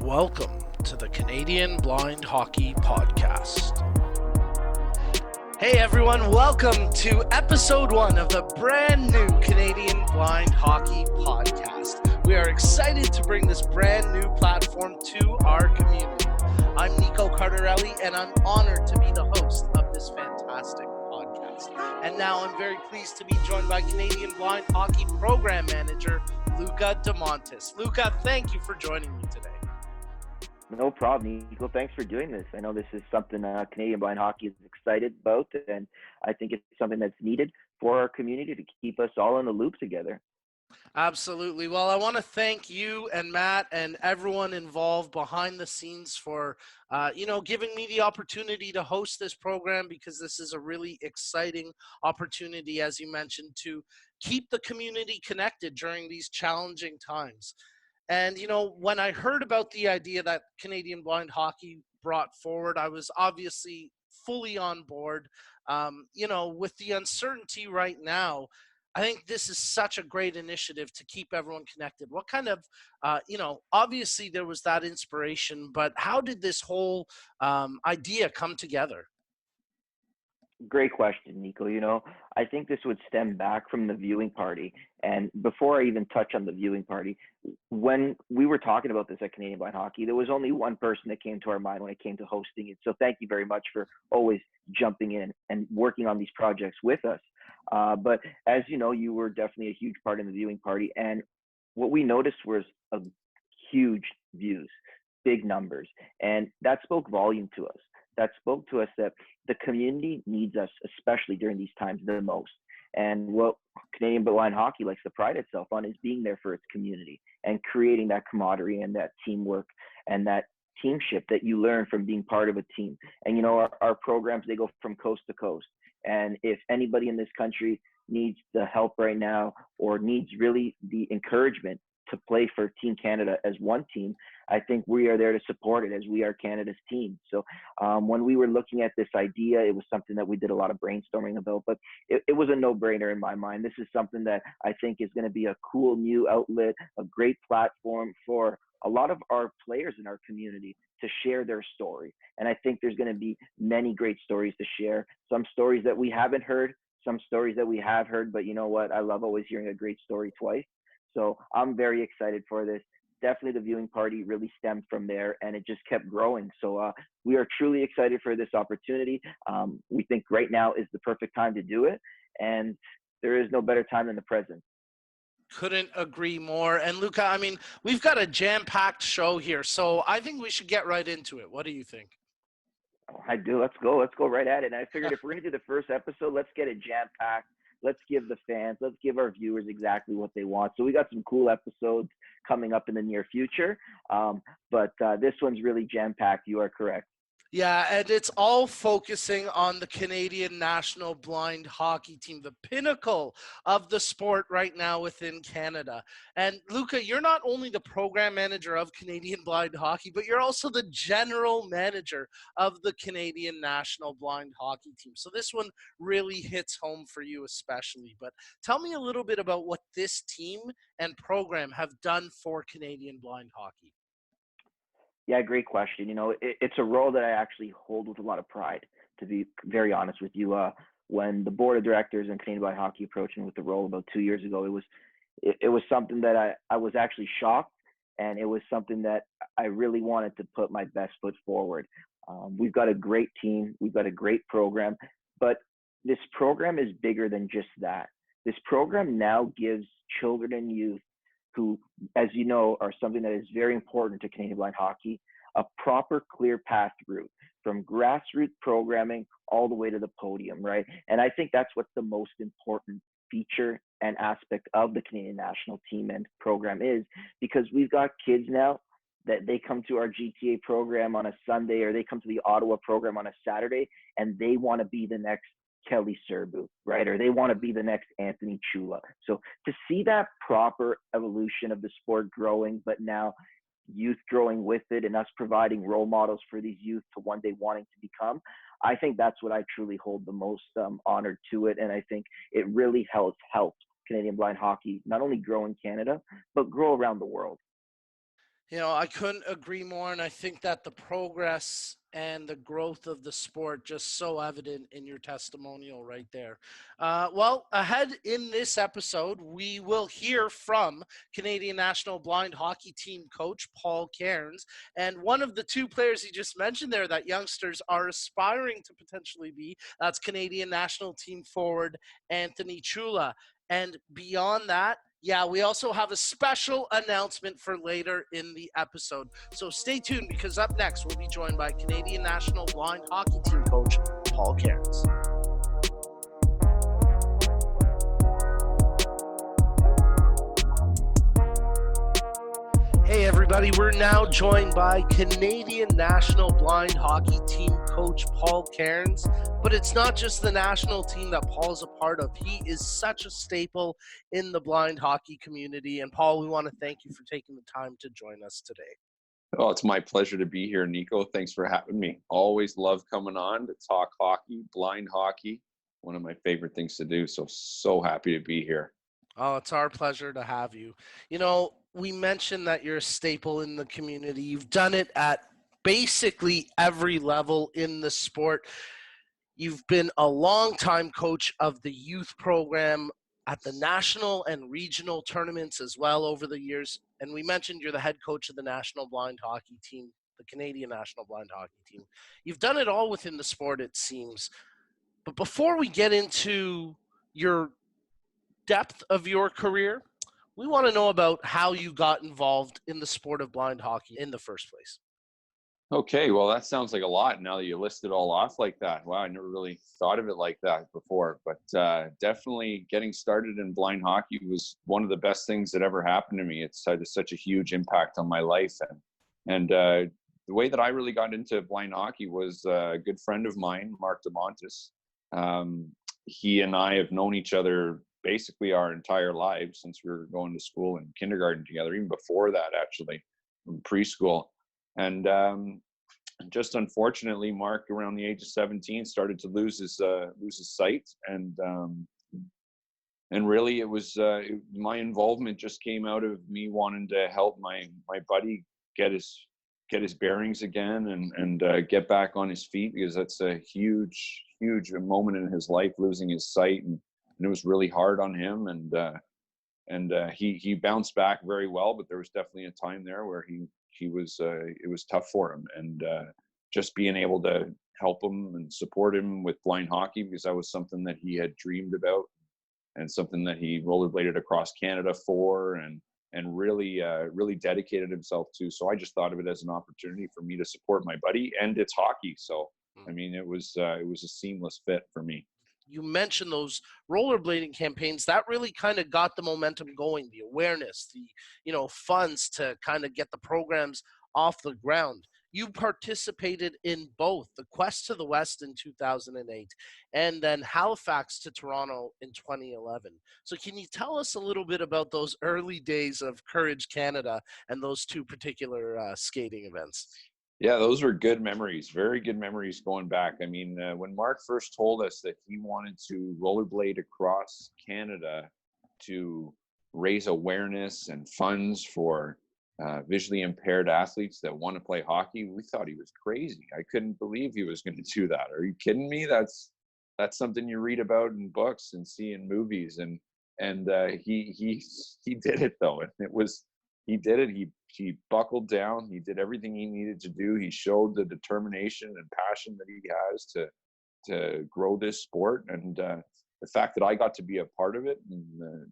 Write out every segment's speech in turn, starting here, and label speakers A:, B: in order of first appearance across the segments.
A: Welcome to the Canadian Blind Hockey Podcast. Hey everyone, welcome to episode 1 of the brand new Canadian Blind Hockey Podcast. We are excited to bring this brand new platform to our community. I'm Nico Cardarelli and I'm honored to be the host of this fantastic podcast. And now I'm very pleased to be joined by Canadian Blind Hockey Program Manager Luca DeMontis. Luca, thank you for joining me today.
B: No problem, Nico. Thanks for doing this. I know this is something Canadian Blind Hockey is excited about, and I think it's something that's needed for our community to keep us all in the loop together.
A: Absolutely. Well, I want to thank you and Matt and everyone involved behind the scenes for, giving me the opportunity to host this program, because this is a really exciting opportunity, as you mentioned, to keep the community connected during these challenging times. And, when I heard about the idea that Canadian Blind Hockey brought forward, I was obviously fully on board. With the uncertainty right now, I think this is such a great initiative to keep everyone connected. What kind of, obviously there was that inspiration, but how did this whole idea come together?
B: Great question, Nico. I think this would stem back from the viewing party. And before I even touch on the viewing party, when we were talking about this at Canadian Blind Hockey, there was only one person that came to our mind when it came to hosting it. So thank you very much for always jumping in and working on these projects with us. But as you know, you were definitely a huge part in the viewing party. And what we noticed was a huge views, big numbers. And that spoke volume to us. That spoke to us that the community needs us, especially during these times, the most. And what Canadian Blind Hockey likes to pride itself on is being there for its community and creating that camaraderie and that teamwork and that teamship that you learn from being part of a team. And, our programs, they go from coast to coast. And if anybody in this country needs the help right now or needs really the encouragement to play for Team Canada as one team, I think we are there to support it as we are Canada's team. So when we were looking at this idea, it was something that we did a lot of brainstorming about, but it was a no-brainer in my mind. This is something that I think is going to be a cool new outlet, a great platform for a lot of our players in our community to share their story. And I think there's going to be many great stories to share, some stories that we haven't heard, some stories that we have heard, but you know what? I love always hearing a great story twice. So I'm very excited for this. Definitely the viewing party really stemmed from there and it just kept growing. So we are truly excited for this opportunity. We think right now is the perfect time to do it. And there is no better time than the present.
A: Couldn't agree more. And Luca, we've got a jam-packed show here, so I think we should get right into it. What do you think?
B: I do. Let's go. Let's go right at it. And I figured if we're going to do the first episode, let's get it jam-packed. Let's give the fans, let's give our viewers exactly what they want. So we got some cool episodes coming up in the near future. But this one's really jam-packed. You are correct.
A: Yeah, and it's all focusing on the Canadian national blind hockey team, the pinnacle of the sport right now within Canada. And Luca, you're not only the program manager of Canadian Blind Hockey, but you're also the general manager of the Canadian national blind hockey team. So this one really hits home for you especially. But tell me a little bit about what this team and program have done for Canadian blind hockey.
B: Yeah, great question. It's a role that I actually hold with a lot of pride, to be very honest with you. When the board of directors and Canadian Blind Hockey approached me with the role about 2 years ago, it was something that I was actually shocked, and it was something that I really wanted to put my best foot forward. We've got a great team, we've got a great program, but this program is bigger than just that. This program now gives children and youth who, as you know, are something that is very important to Canadian Blind Hockey, a proper, clear path route from grassroots programming all the way to the podium, right? And I think that's what's the most important feature and aspect of the Canadian national team and program is, because we've got kids now that they come to our GTA program on a Sunday or they come to the Ottawa program on a Saturday and they want to be the next Kelly Serbu, right? Or they want to be the next Anthony Ciulla. So to see that proper evolution of the sport growing, but now youth growing with it and us providing role models for these youth to one day wanting to become, I think that's what I truly hold the most honor to it. And I think it really helped Canadian Blind Hockey not only grow in Canada, but grow around the world.
A: I couldn't agree more, and I think that the progress and the growth of the sport just so evident in your testimonial right there. Well, ahead in this episode, we will hear from Canadian national blind hockey team coach Paul Kerins, and one of the two players he just mentioned there that youngsters are aspiring to potentially be. That's Canadian national team forward Anthony Ciulla. And beyond that, yeah, we also have a special announcement for later in the episode. So stay tuned, because up next we'll be joined by Canadian national blind hockey team coach Paul Kerins. Hey everybody, we're now joined by Canadian national blind hockey team coach Paul Kerins. But it's not just the national team that Paul's a part of. He is such a staple in the blind hockey community. And Paul, we want to thank you for taking the time to join us today.
C: Oh, it's my pleasure to be here, Nico. Thanks for having me. Always love coming on to talk hockey, blind hockey. One of my favorite things to do. So happy to be here.
A: Oh, it's our pleasure to have you. We mentioned that you're a staple in the community. You've done it at basically every level in the sport. You've been a longtime coach of the youth program at the national and regional tournaments as well over the years. And we mentioned you're the head coach of the national blind hockey team, the Canadian national blind hockey team. You've done it all within the sport, it seems. But before we get into your depth of your career, we want to know about how you got involved in the sport of blind hockey in the first place.
C: Okay, well, that sounds like a lot now that you list it all off like that. Wow, I never really thought of it like that before. But definitely getting started in blind hockey was one of the best things that ever happened to me. It's had such a huge impact on my life. And the way that I really got into blind hockey was a good friend of mine, Mark DeMontis. He and I have known each other basically our entire lives since we were going to school and kindergarten together, even before that, actually, from preschool. And just unfortunately, Mark, around the age of 17, started to lose his sight, and really, it was my involvement just came out of me wanting to help my buddy get his bearings again and get back on his feet, because that's a huge moment in his life, losing his sight, and it was really hard on him, and he bounced back very well, but there was definitely a time there where he was it was tough for him, and just being able to help him and support him with blind hockey, because that was something that he had dreamed about and something that he rollerbladed across Canada for, and really dedicated himself to. So I just thought of it as an opportunity for me to support my buddy, and it's hockey. So I mean, it was a seamless fit for me.
A: You mentioned those rollerblading campaigns that really kind of got the momentum going, the awareness, the funds to kind of get the programs off the ground. You participated in both the Quest to the West in 2008 and then Halifax to Toronto in 2011. So can you tell us a little bit about those early days of Courage Canada and those two particular skating events?
C: Yeah, those were good memories, very good memories going back. I mean, when Mark first told us that he wanted to rollerblade across Canada to raise awareness and funds for visually impaired athletes that want to play hockey, we thought he was crazy. I couldn't believe he was going to do that. Are you kidding me? That's something you read about in books and see in movies, and he did it though, and he did it. He buckled down. He did everything he needed to do. He showed the determination and passion that he has to grow this sport. And the fact that I got to be a part of it and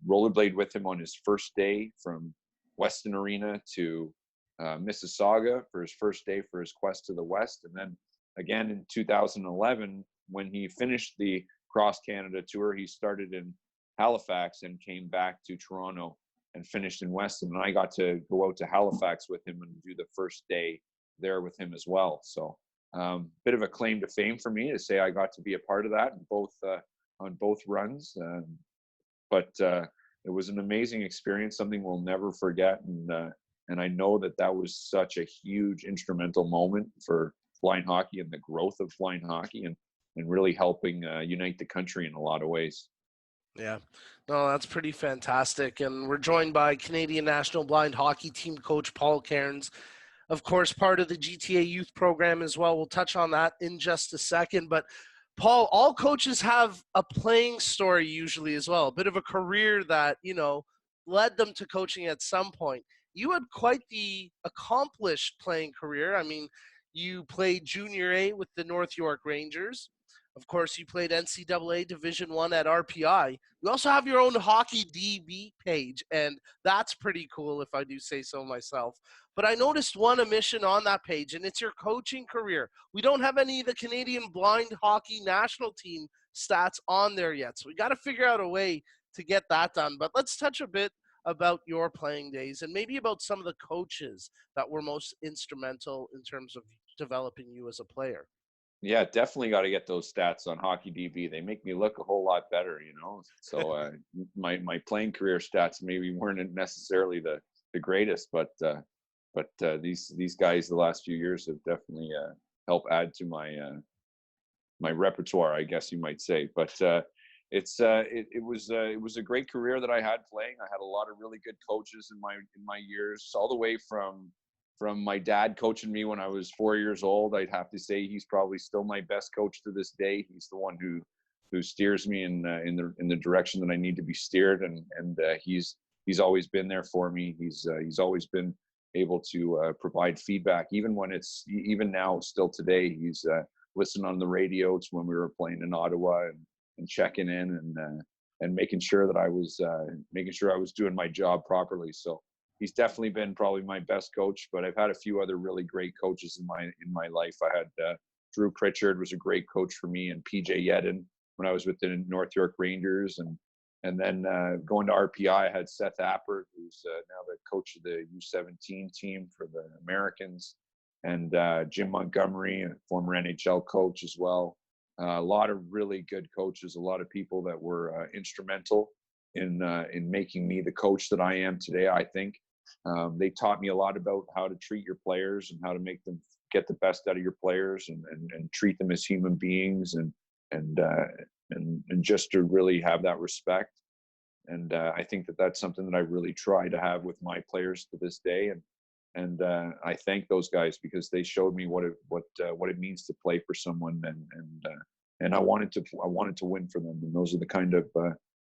C: rollerblade with him on his first day from Weston Arena to Mississauga for his first day for his Quest to the West. And then again in 2011, when he finished the Cross Canada Tour, he started in Halifax and came back to Toronto and finished in Weston. And I got to go out to Halifax with him and do the first day there with him as well. So bit of a claim to fame for me to say I got to be a part of that on both runs. But it was an amazing experience, something we'll never forget. And I know that was such a huge instrumental moment for blind hockey and the growth of blind hockey, and really helping unite the country in a lot of ways.
A: Yeah, no, that's pretty fantastic. And we're joined by Canadian National Blind Hockey Team coach Paul Kerins, of course, part of the GTA youth program as well. We'll touch on that in just a second. But Paul, all coaches have a playing story usually as well, a bit of a career that, led them to coaching at some point. You had quite the accomplished playing career. I mean, you played junior A with the North York Rangers. Of course, you played NCAA Division One at RPI. You also have your own hockey DB page, and that's pretty cool if I do say so myself. But I noticed one omission on that page, and it's your coaching career. We don't have any of the Canadian Blind Hockey National Team stats on there yet, so we got to figure out a way to get that done. But let's touch a bit about your playing days and maybe about some of the coaches that were most instrumental in terms of developing you as a player.
C: Yeah, definitely got to get those stats on Hockey DB. They make me look a whole lot better, you know. So my playing career stats maybe weren't necessarily the greatest, but these guys the last few years have definitely helped add to my repertoire, I guess you might say. But it was a great career that I had playing. I had a lot of really good coaches in my years, all the way from my dad coaching me when I was 4 years old. I'd have to say he's probably still my best coach to this day. He's the one who steers me in the direction that I need to be steered, and he's always been there for me. He's always been able to provide feedback, even now, still today. He's listening on the radio to when we were playing in Ottawa, and checking in, and making sure that I was doing my job properly. So he's definitely been probably my best coach, but I've had a few other really great coaches in my life. I had Drew Pritchard was a great coach for me, and PJ Yedden when I was with the North York Rangers, and then going to RPI, I had Seth Appert, who's now the coach of the U17 team for the Americans, and Jim Montgomery, a former NHL coach as well. A lot of really good coaches, a lot of people that were instrumental in making me the coach that I am today. I think they taught me a lot about how to treat your players and how to make them get the best out of your players, and treat them as human beings, and just to really have that respect. And I think that's something that I really try to have with my players to this day. And I thank those guys because they showed me what it means to play for someone, and I wanted to win for them. And those are the kind of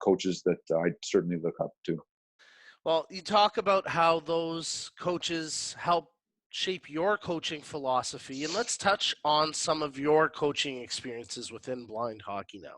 C: coaches that I certainly look up to.
A: Well, you talk about how those coaches help shape your coaching philosophy, and let's touch on some of your coaching experiences within blind hockey now.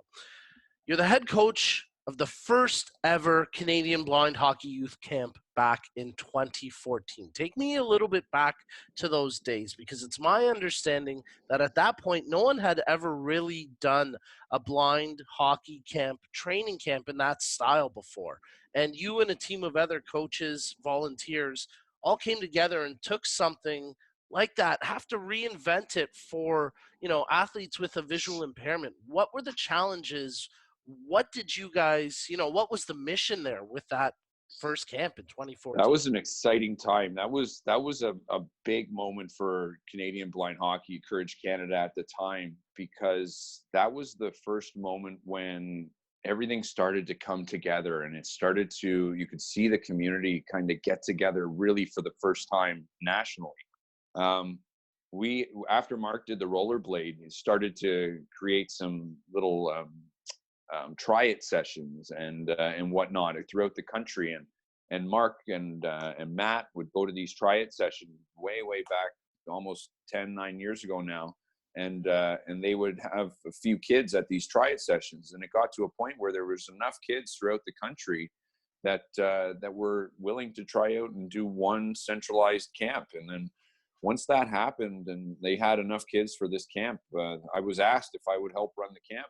A: You're the head coach of the first ever Canadian Blind Hockey Youth Camp back in 2014. Take me a little bit back to those days, because it's my understanding that at that point, no one had ever really done a blind hockey camp, training camp in that style before. And you and a team of other coaches, volunteers, all came together and took something like that, have to reinvent it for, athletes with a visual impairment. What were the challenges? What did you guys, what was the mission there with that first camp in 2014?
C: That was an exciting time. That was a big moment for Canadian Blind Hockey, Courage Canada at the time, because that was the first moment when everything started to come together, and you could see the community kind of get together really for the first time nationally. We, after Mark did the rollerblade, started to create some little try it sessions and whatnot throughout the country, and Mark and Matt would go to these try it sessions way back, almost 9 years ago now, and they would have a few kids at these try it sessions, and it got to a point where there was enough kids throughout the country that were willing to try out and do one centralized camp. And then once that happened and they had enough kids for this camp, I was asked if I would help run the camp.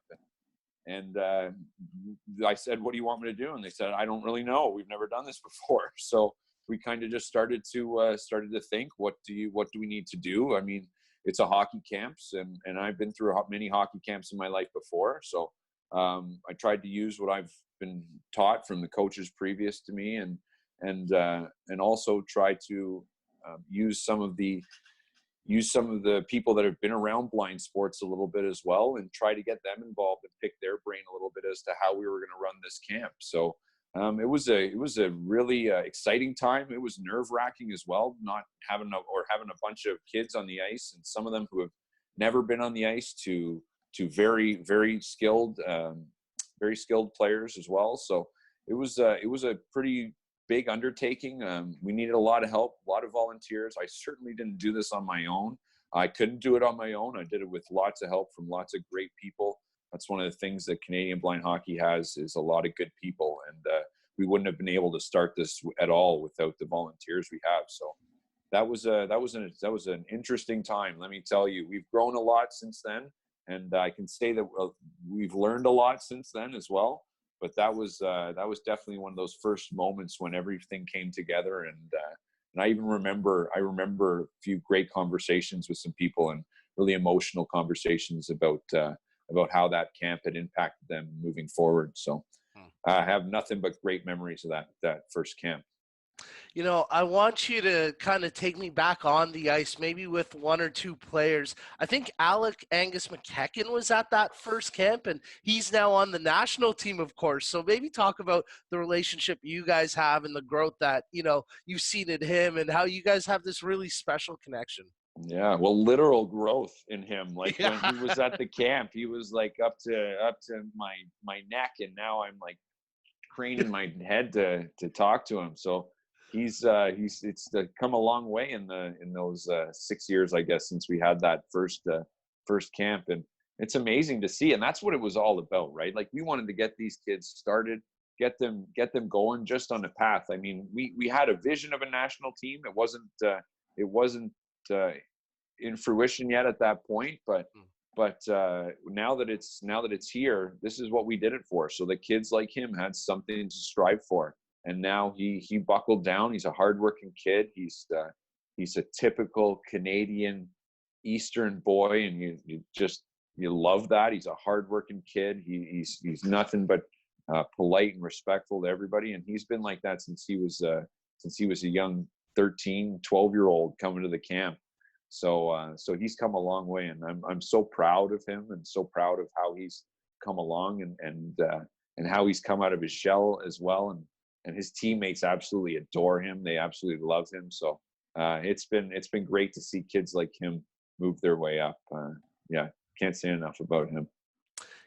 C: And I said, "What do you want me to do?" And they said, "I don't really know. We've never done this before." So we kind of just started to think, what do we need to do? I mean, it's a hockey camps, and I've been through many hockey camps in my life before. So I tried to use what I've been taught from the coaches previous to me, and also try to use some of the use some of the people that have been around blind sports a little bit as well, and try to get them involved and pick their brain a little bit as to how we were going to run this camp. So it was a really exciting time. It was nerve-wracking as well, not having having a bunch of kids on the ice, and some of them who have never been on the ice to very very skilled players as well. So it was a pretty big undertaking. We needed a lot of help, a lot of volunteers. I certainly didn't do this on my own. I couldn't do it on my own. I did it with lots of help from lots of great people. That's one of the things that Canadian Blind Hockey has, is a lot of good people, and we wouldn't have been able to start this at all without the volunteers we have. So that was an interesting time. Let me tell you, we've grown a lot since then, and I can say that we've learned a lot since then as well. But that was definitely one of those first moments when everything came together, and I even remember a few great conversations with some people, and really emotional conversations about how that camp had impacted them moving forward. So I have nothing but great memories of that first camp.
A: You know, I want you to kind of take me back on the ice, maybe with one or two players. I think Alec Angus McKechnie was at that first camp, and he's now on the national team, of course. So maybe talk about the relationship you guys have and the growth that, you know, you've seen in him, and how you guys have this really special connection.
C: Yeah, well, literal growth in him. Like
A: Yeah.
C: when he was at the camp, he was like up to my neck, and now I'm like craning my head to talk to him. So he's come a long way in those 6 years, I guess, since we had that first camp, and it's amazing to see. And that's what it was all about, right? Like, we wanted to get these kids started, get them going just on the path. I mean, we had a vision of a national team. It wasn't in fruition yet at that point, but now that it's here, this is what we did it for. So the kids like him had something to strive for, and now he buckled down. He's a hardworking kid. He's a typical Canadian Eastern boy, and you love that. He's a hardworking kid. He's nothing but polite and respectful to everybody, and he's been like that since he was a young 13-12-year-old coming to the camp. So he's come a long way, and I'm so proud of him, and so proud of how he's come along, and how he's come out of his shell as well, and his teammates absolutely adore him. They absolutely love him. So it's been great to see kids like him move their way up. Yeah, can't say enough about him.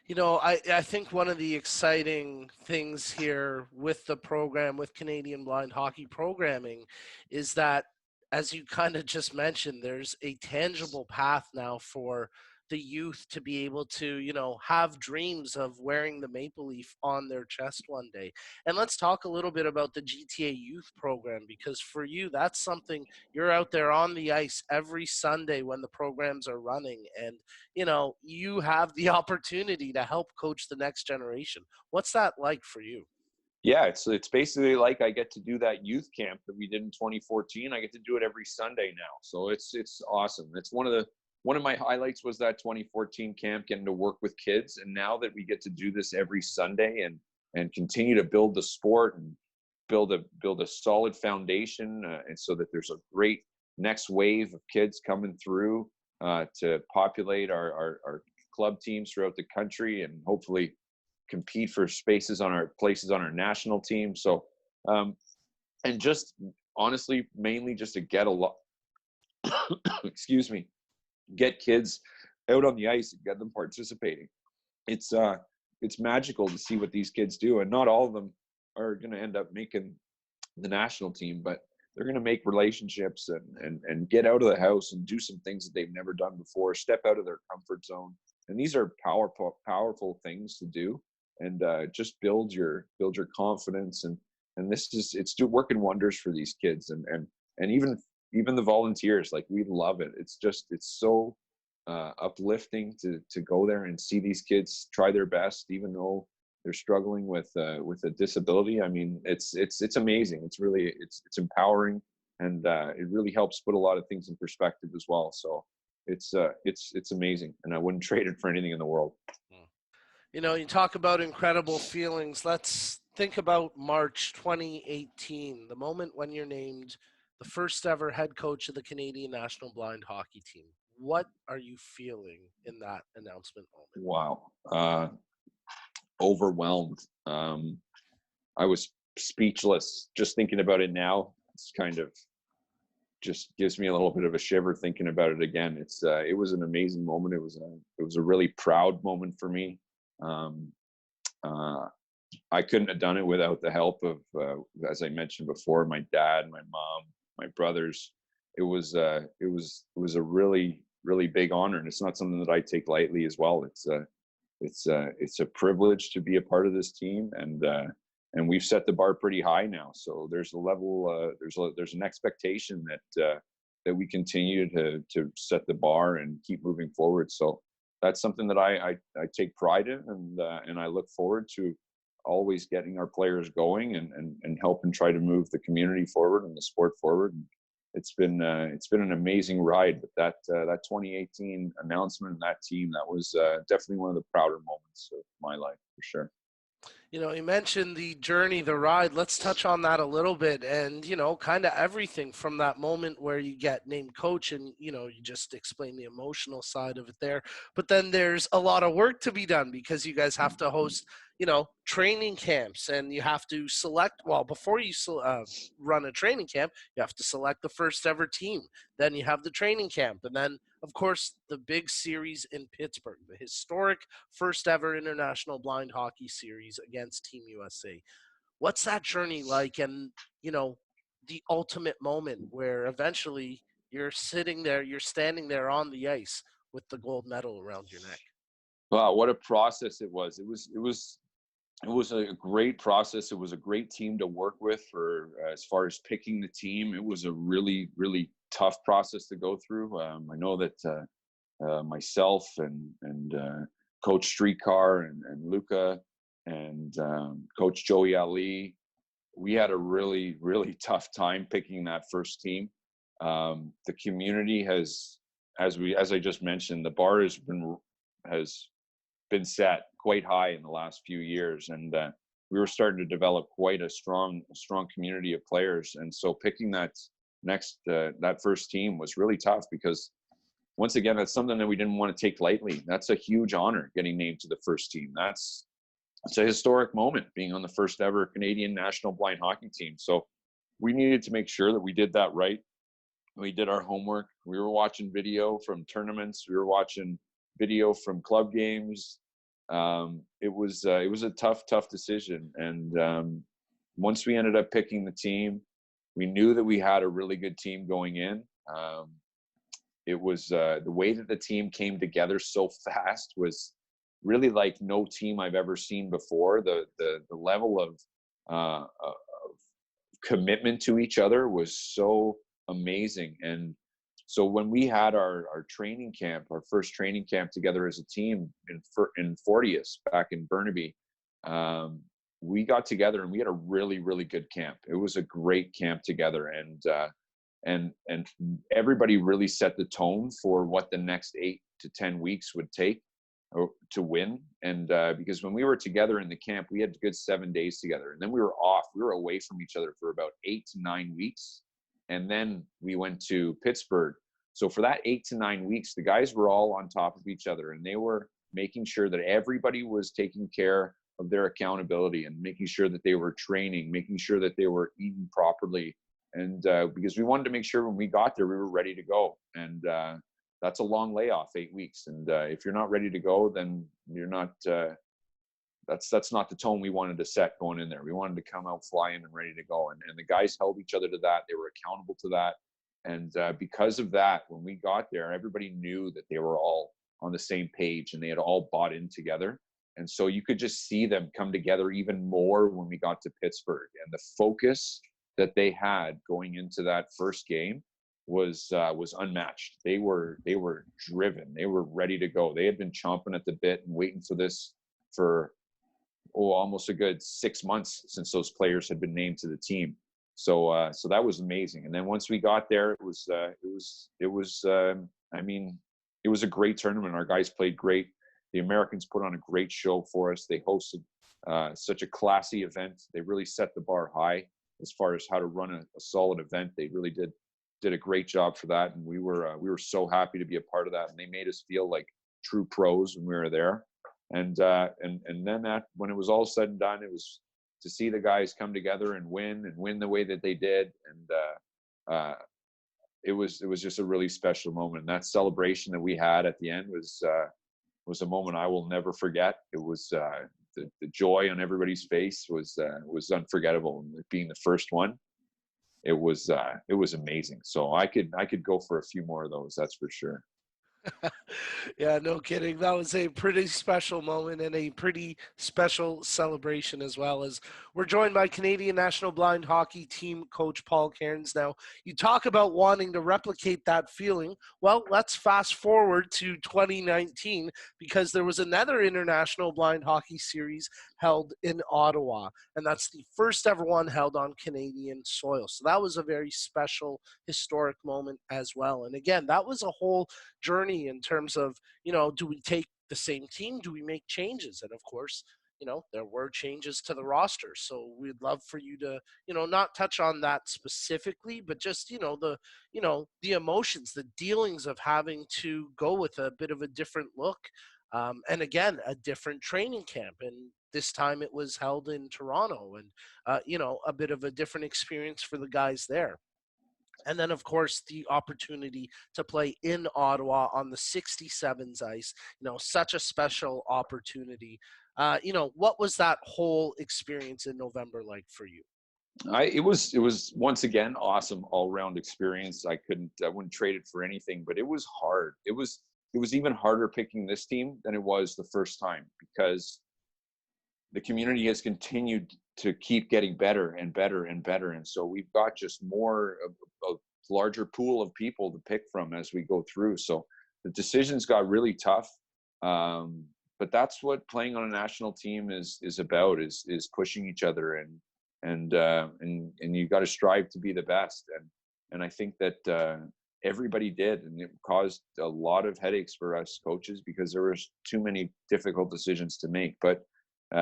A: You know, I think one of the exciting things here with the program, with Canadian Blind Hockey programming, is that, as you kind of just mentioned, there's a tangible path now for the youth to be able to, you know, have dreams of wearing the maple leaf on their chest one day. And let's talk a little bit about the GTA youth program, because for you, that's something, you're out there on the ice every Sunday when the programs are running, and, you know, you have the opportunity to help coach the next generation. What's that like for you?
C: Yeah, it's basically like I get to do that youth camp that we did in 2014. I get to do it every Sunday now, so it's awesome. It's one of my highlights was that 2014 camp, getting to work with kids, and now that we get to do this every Sunday and continue to build the sport and build a solid foundation, and so that there's a great next wave of kids coming through to populate our club teams throughout the country, and hopefully compete for places on our national team. So and just honestly, mainly just to get a lot excuse me, get kids out on the ice and get them participating. It's magical to see what these kids do, and not all of them are going to end up making the national team, but they're going to make relationships and get out of the house and do some things that they've never done before, step out of their comfort zone. And these are powerful things to do, and just build your confidence, and it's working wonders for these kids, and even the volunteers. Like, we love it. It's so uplifting to go there and see these kids try their best, even though they're struggling with a disability. I mean, it's amazing. It's really it's empowering, and it really helps put a lot of things in perspective as well. So it's amazing, and I wouldn't trade it for anything in the world.
A: You know, you talk about incredible feelings. Let's think about March 2018, the moment when you're named the first ever head coach of the Canadian national blind hockey team. What are you feeling in that announcement moment?
C: Wow. Overwhelmed. I was speechless just thinking about it now. It's kind of just gives me a little bit of a shiver thinking about it again. It was an amazing moment. It was a really proud moment for me. I couldn't have done it without the help of, as I mentioned before, my dad, my mom, my brothers. It was a really, really big honor, and it's not something that I take lightly as well. It's a privilege to be a part of this team, and we've set the bar pretty high now. So there's a level, there's an expectation that we continue to set the bar and keep moving forward. So that's something that I take pride in, and I look forward to always getting our players going and helping try to move the community forward and the sport forward. And it's been an amazing ride. But that 2018 announcement and that team, that was definitely one of the prouder moments of my life for sure.
A: You know, you mentioned the journey, the ride. Let's touch on that a little bit, and kind of everything from that moment where you get named coach, and you just explain the emotional side of it there. But then there's a lot of work to be done because you guys have to host, training camps, and you have to select. Well, before you run a training camp, you have to select the first ever team. Then you have the training camp, and then of course the big series in Pittsburgh, the historic first ever international blind hockey series against Team USA. What's that journey like? And, the ultimate moment where eventually you're standing there on the ice with the gold medal around your neck.
C: Wow, what a process it was. It was a great process. It was a great team to work with for as far as picking the team. It was a really, really tough process to go through. I know that myself and Coach Streetcar and Luca and Coach Joey Ali, we had a really, really tough time picking that first team. The community has, as I just mentioned, the bar has been set quite high in the last few years, and we were starting to develop quite a strong community of players. And so picking that first team was really tough because, once again, that's something that we didn't want to take lightly. That's a huge honor, getting named to the first team. It's a historic moment, being on the first ever Canadian national blind hockey team. So we needed to make sure that we did that right. We did our homework. We were watching video from tournaments. We were watching video from club games. It was a tough decision. And once we ended up picking the team, we knew that we had a really good team going in. It was the way that the team came together so fast was really like no team I've ever seen before. The level of commitment to each other was so amazing. And so when we had our training camp, our first training camp together as a team in Fortius back in Burnaby, we got together and we had a really, really good camp. It was a great camp together, and everybody really set the tone for what the next 8 to 10 weeks would take to win. And because when we were together in the camp, we had a good 7 days together, and then we were off. We were away from each other for about 8 to 9 weeks, and then we went to Pittsburgh. So for that 8 to 9 weeks, the guys were all on top of each other, and they were making sure that everybody was taking care of their accountability and making sure that they were training, making sure that they were eating properly. And because we wanted to make sure when we got there, we were ready to go. And that's a long layoff, 8 weeks. And if you're not ready to go, then you're not, that's not the tone we wanted to set going in there. We wanted to come out flying and ready to go. And the guys held each other to that. They were accountable to that. And because of that, when we got there, everybody knew that they were all on the same page and they had all bought in together. And so you could just see them come together even more when we got to Pittsburgh. And the focus that they had going into that first game was unmatched. They were driven. They were ready to go. They had been chomping at the bit and waiting for this for almost a good 6 months since those players had been named to the team. So that was amazing. And then once we got there, it was a great tournament. Our guys played great. The Americans put on a great show for us. They hosted such a classy event. They really set the bar high. as far as how to run a solid event. They really did a great job for that, and we were so happy to be a part of that. And they made us feel like true pros when we were there. And then that, when it was all said and done, it was to see the guys come together and win the way that they did. And it was just a really special moment. And that celebration that we had at the end was a moment I will never forget. It was the joy on everybody's face was unforgettable. And being the first one, it was amazing. So I could go for a few more of those, that's for sure.
A: Yeah, no kidding. That was a pretty special moment and a pretty special celebration as well. As we're joined by Canadian National Blind Hockey Team coach Paul Kerins. Now, you talk about wanting to replicate that feeling. Well, let's fast forward to 2019 because there was another international blind hockey series held in Ottawa, and that's the first ever one held on Canadian soil. So that was a very special, historic moment as well. And again, that was a whole journey in terms of, do we take the same team? Do we make changes? And of course, there were changes to the roster. So we'd love for you to, not touch on that specifically, but just, the emotions, the dealings of having to go with a bit of a different look. And again, a different training camp. And this time it was held in Toronto and, a bit of a different experience for the guys there. And then, of course, the opportunity to play in Ottawa on the 67s ice, such a special opportunity. What was that whole experience in November like for you?
C: It was once again awesome all round experience. I wouldn't trade it for anything, but it was hard. It was even harder picking this team than it was the first time because the community has continued to keep getting better and better and better. And so we've got just a larger pool of people to pick from as we go through. So the decisions got really tough. But that's what playing on a national team is about, is pushing each other and you got to strive to be the best. And I think that everybody did, and it caused a lot of headaches for us coaches because there was too many difficult decisions to make. But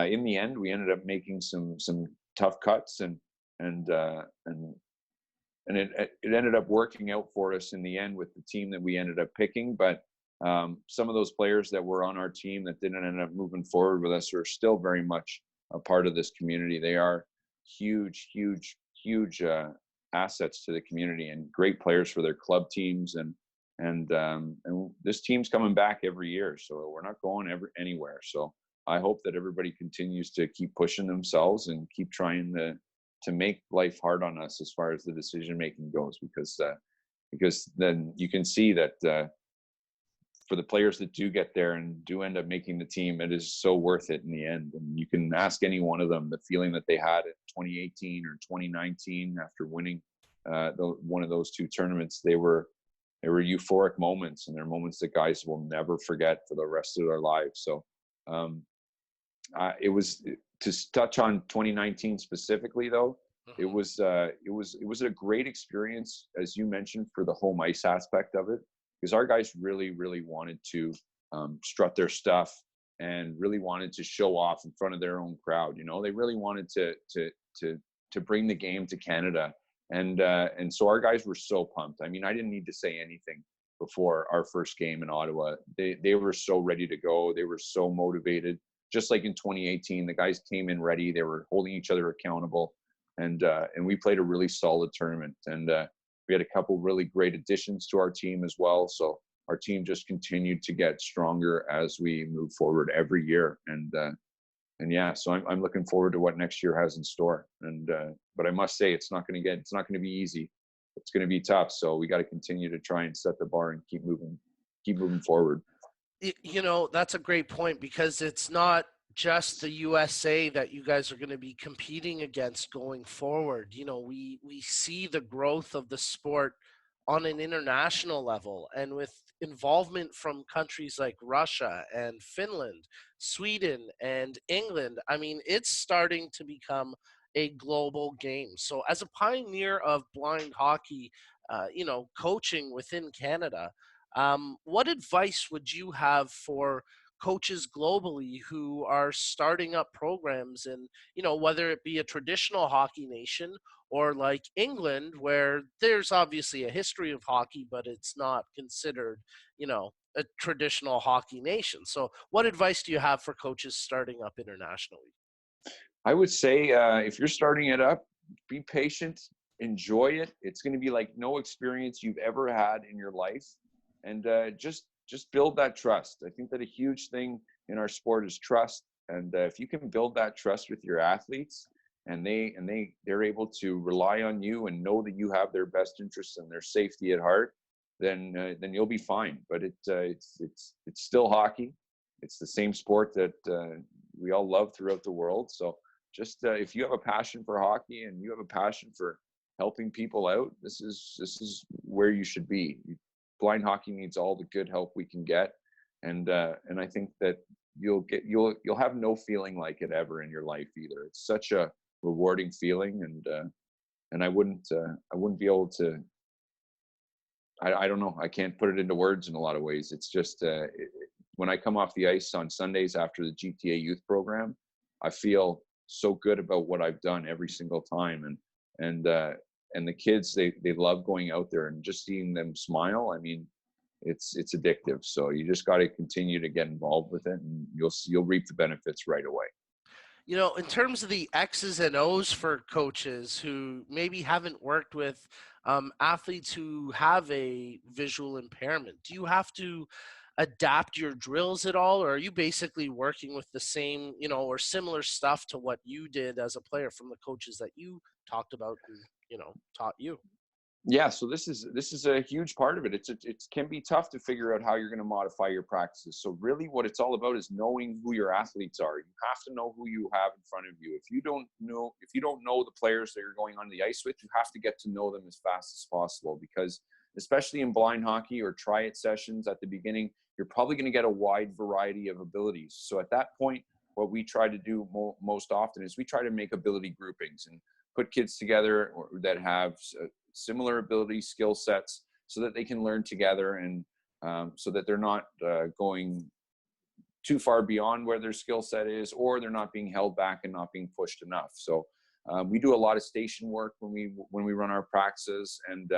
C: in the end, we ended up making some tough cuts, and it ended up working out for us in the end with the team that we ended up picking. But some of those players that were on our team that didn't end up moving forward with us are still very much a part of this community. They are huge assets to the community and great players for their club teams. And this team's coming back every year, so we're not going anywhere. So I hope that everybody continues to keep pushing themselves and keep trying to make life hard on us as far as the decision making goes, because then you can see that for the players that do get there and do end up making the team, it is so worth it in the end. And you can ask any one of them the feeling that they had in 2018 or 2019 after winning one of those two tournaments. They were euphoric moments, and they're moments that guys will never forget for the rest of their lives. So it was, to touch on 2019 specifically though, it was a great experience, as you mentioned, for the home ice aspect of it, because our guys really wanted to strut their stuff and really wanted to show off in front of their own crowd. They really wanted to bring the game to Canada, and so our guys were so pumped. I mean, I didn't need to say anything before our first game in Ottawa. They were so ready to go. They were so motivated. Just like in 2018, the guys came in ready. They were holding each other accountable, and we played a really solid tournament. And we had a couple really great additions to our team as well. So our team just continued to get stronger as we move forward every year. And yeah, so I'm looking forward to what next year has in store. And but I must say, it's not going to be easy. It's going to be tough. So we got to continue to try and set the bar and keep moving forward.
A: That's a great point, because it's not just the USA that you guys are going to be competing against going forward. We see the growth of the sport on an international level, and with involvement from countries like Russia and Finland, Sweden and England. I mean, it's starting to become a global game. So as a pioneer of blind hockey, coaching within Canada, what advice would you have for coaches globally who are starting up programs in, whether it be a traditional hockey nation or like England, where there's obviously a history of hockey, but it's not considered, a traditional hockey nation. So, what advice do you have for coaches starting up internationally?
C: I would say if you're starting it up, be patient, enjoy it. It's going to be like no experience you've ever had in your life, and just build that trust. I think that a huge thing in our sport is trust, and if you can build that trust with your athletes, and they're able to rely on you and know that you have their best interests and their safety at heart, then you'll be fine. But it's still hockey. It's the same sport that we all love throughout the world. So just if you have a passion for hockey and you have a passion for helping people out, this is where you should be. Blind hockey needs all the good help we can get, and I think that you'll have no feeling like it ever in your life either. It's such a rewarding feeling, and I wouldn't be able to. I don't know. I can't put it into words in a lot of ways. It's just when I come off the ice on Sundays after the GTA youth program, I feel so good about what I've done every single time, and the kids, they love going out there and just seeing them smile. I mean, it's addictive. So you just got to continue to get involved with it, and you'll reap the benefits right away.
A: In terms of the X's and O's for coaches who maybe haven't worked with athletes who have a visual impairment, do you have to adapt your drills at all, or are you basically working with the same, or similar stuff to what you did as a player from the coaches that you talked about and, taught you?
C: Yeah, so this is a huge part of it. It can be tough to figure out how you're going to modify your practices. So really what it's all about is knowing who your athletes are. You have to know who you have in front of you. If you don't know the players that you're going on the ice with, you have to get to know them as fast as possible, because especially in blind hockey or try-it sessions at the beginning, you're probably going to get a wide variety of abilities. So at that point, what we try to do most often is we try to make ability groupings and put kids together that have similar ability skill sets so that they can learn together, and so that they're not going too far beyond where their skill set is, or they're not being held back and not being pushed enough. So we do a lot of station work when we run our practices, and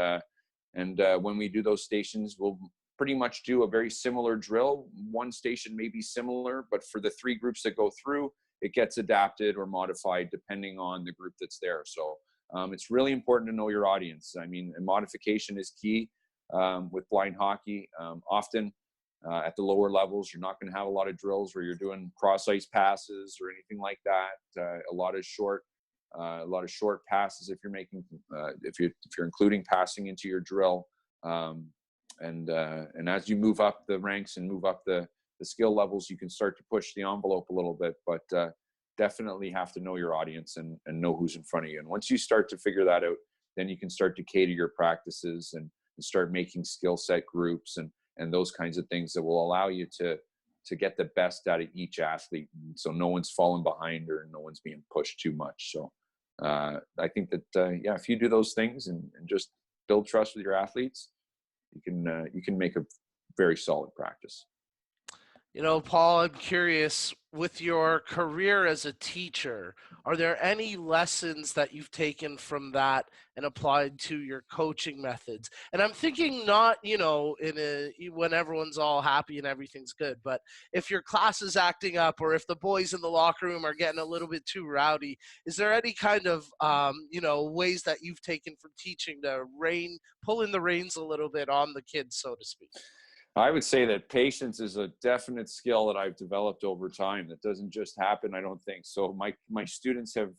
C: when we do those stations, we'll pretty much do a very similar drill. One station may be similar, but for the three groups that go through, it gets adapted or modified depending on the group that's there. So it's really important to know your audience. I mean, modification is key with blind hockey. Often at the lower levels, you're not going to have a lot of drills where you're doing cross ice passes or anything like that. A lot of short passes if you're making if you're including passing into your drill. And as you move up the ranks and move up the skill levels, you can start to push the envelope a little bit, but definitely have to know your audience and know who's in front of you. And once you start to figure that out, then you can start to cater your practices and start making skill set groups and those kinds of things that will allow you to get the best out of each athlete. And so no one's falling behind or no one's being pushed too much. So I think that, if you do those things and just build trust with your athletes, you can make a very solid practice.
A: Paul, I'm curious, with your career as a teacher, are there any lessons that you've taken from that and applied to your coaching methods? And I'm thinking not, when everyone's all happy and everything's good, but if your class is acting up or if the boys in the locker room are getting a little bit too rowdy, is there any kind of, ways that you've taken from teaching to pull in the reins a little bit on the kids, so to speak?
C: I would say that patience is a definite skill that I've developed over time. That doesn't just happen, I don't think. So my students have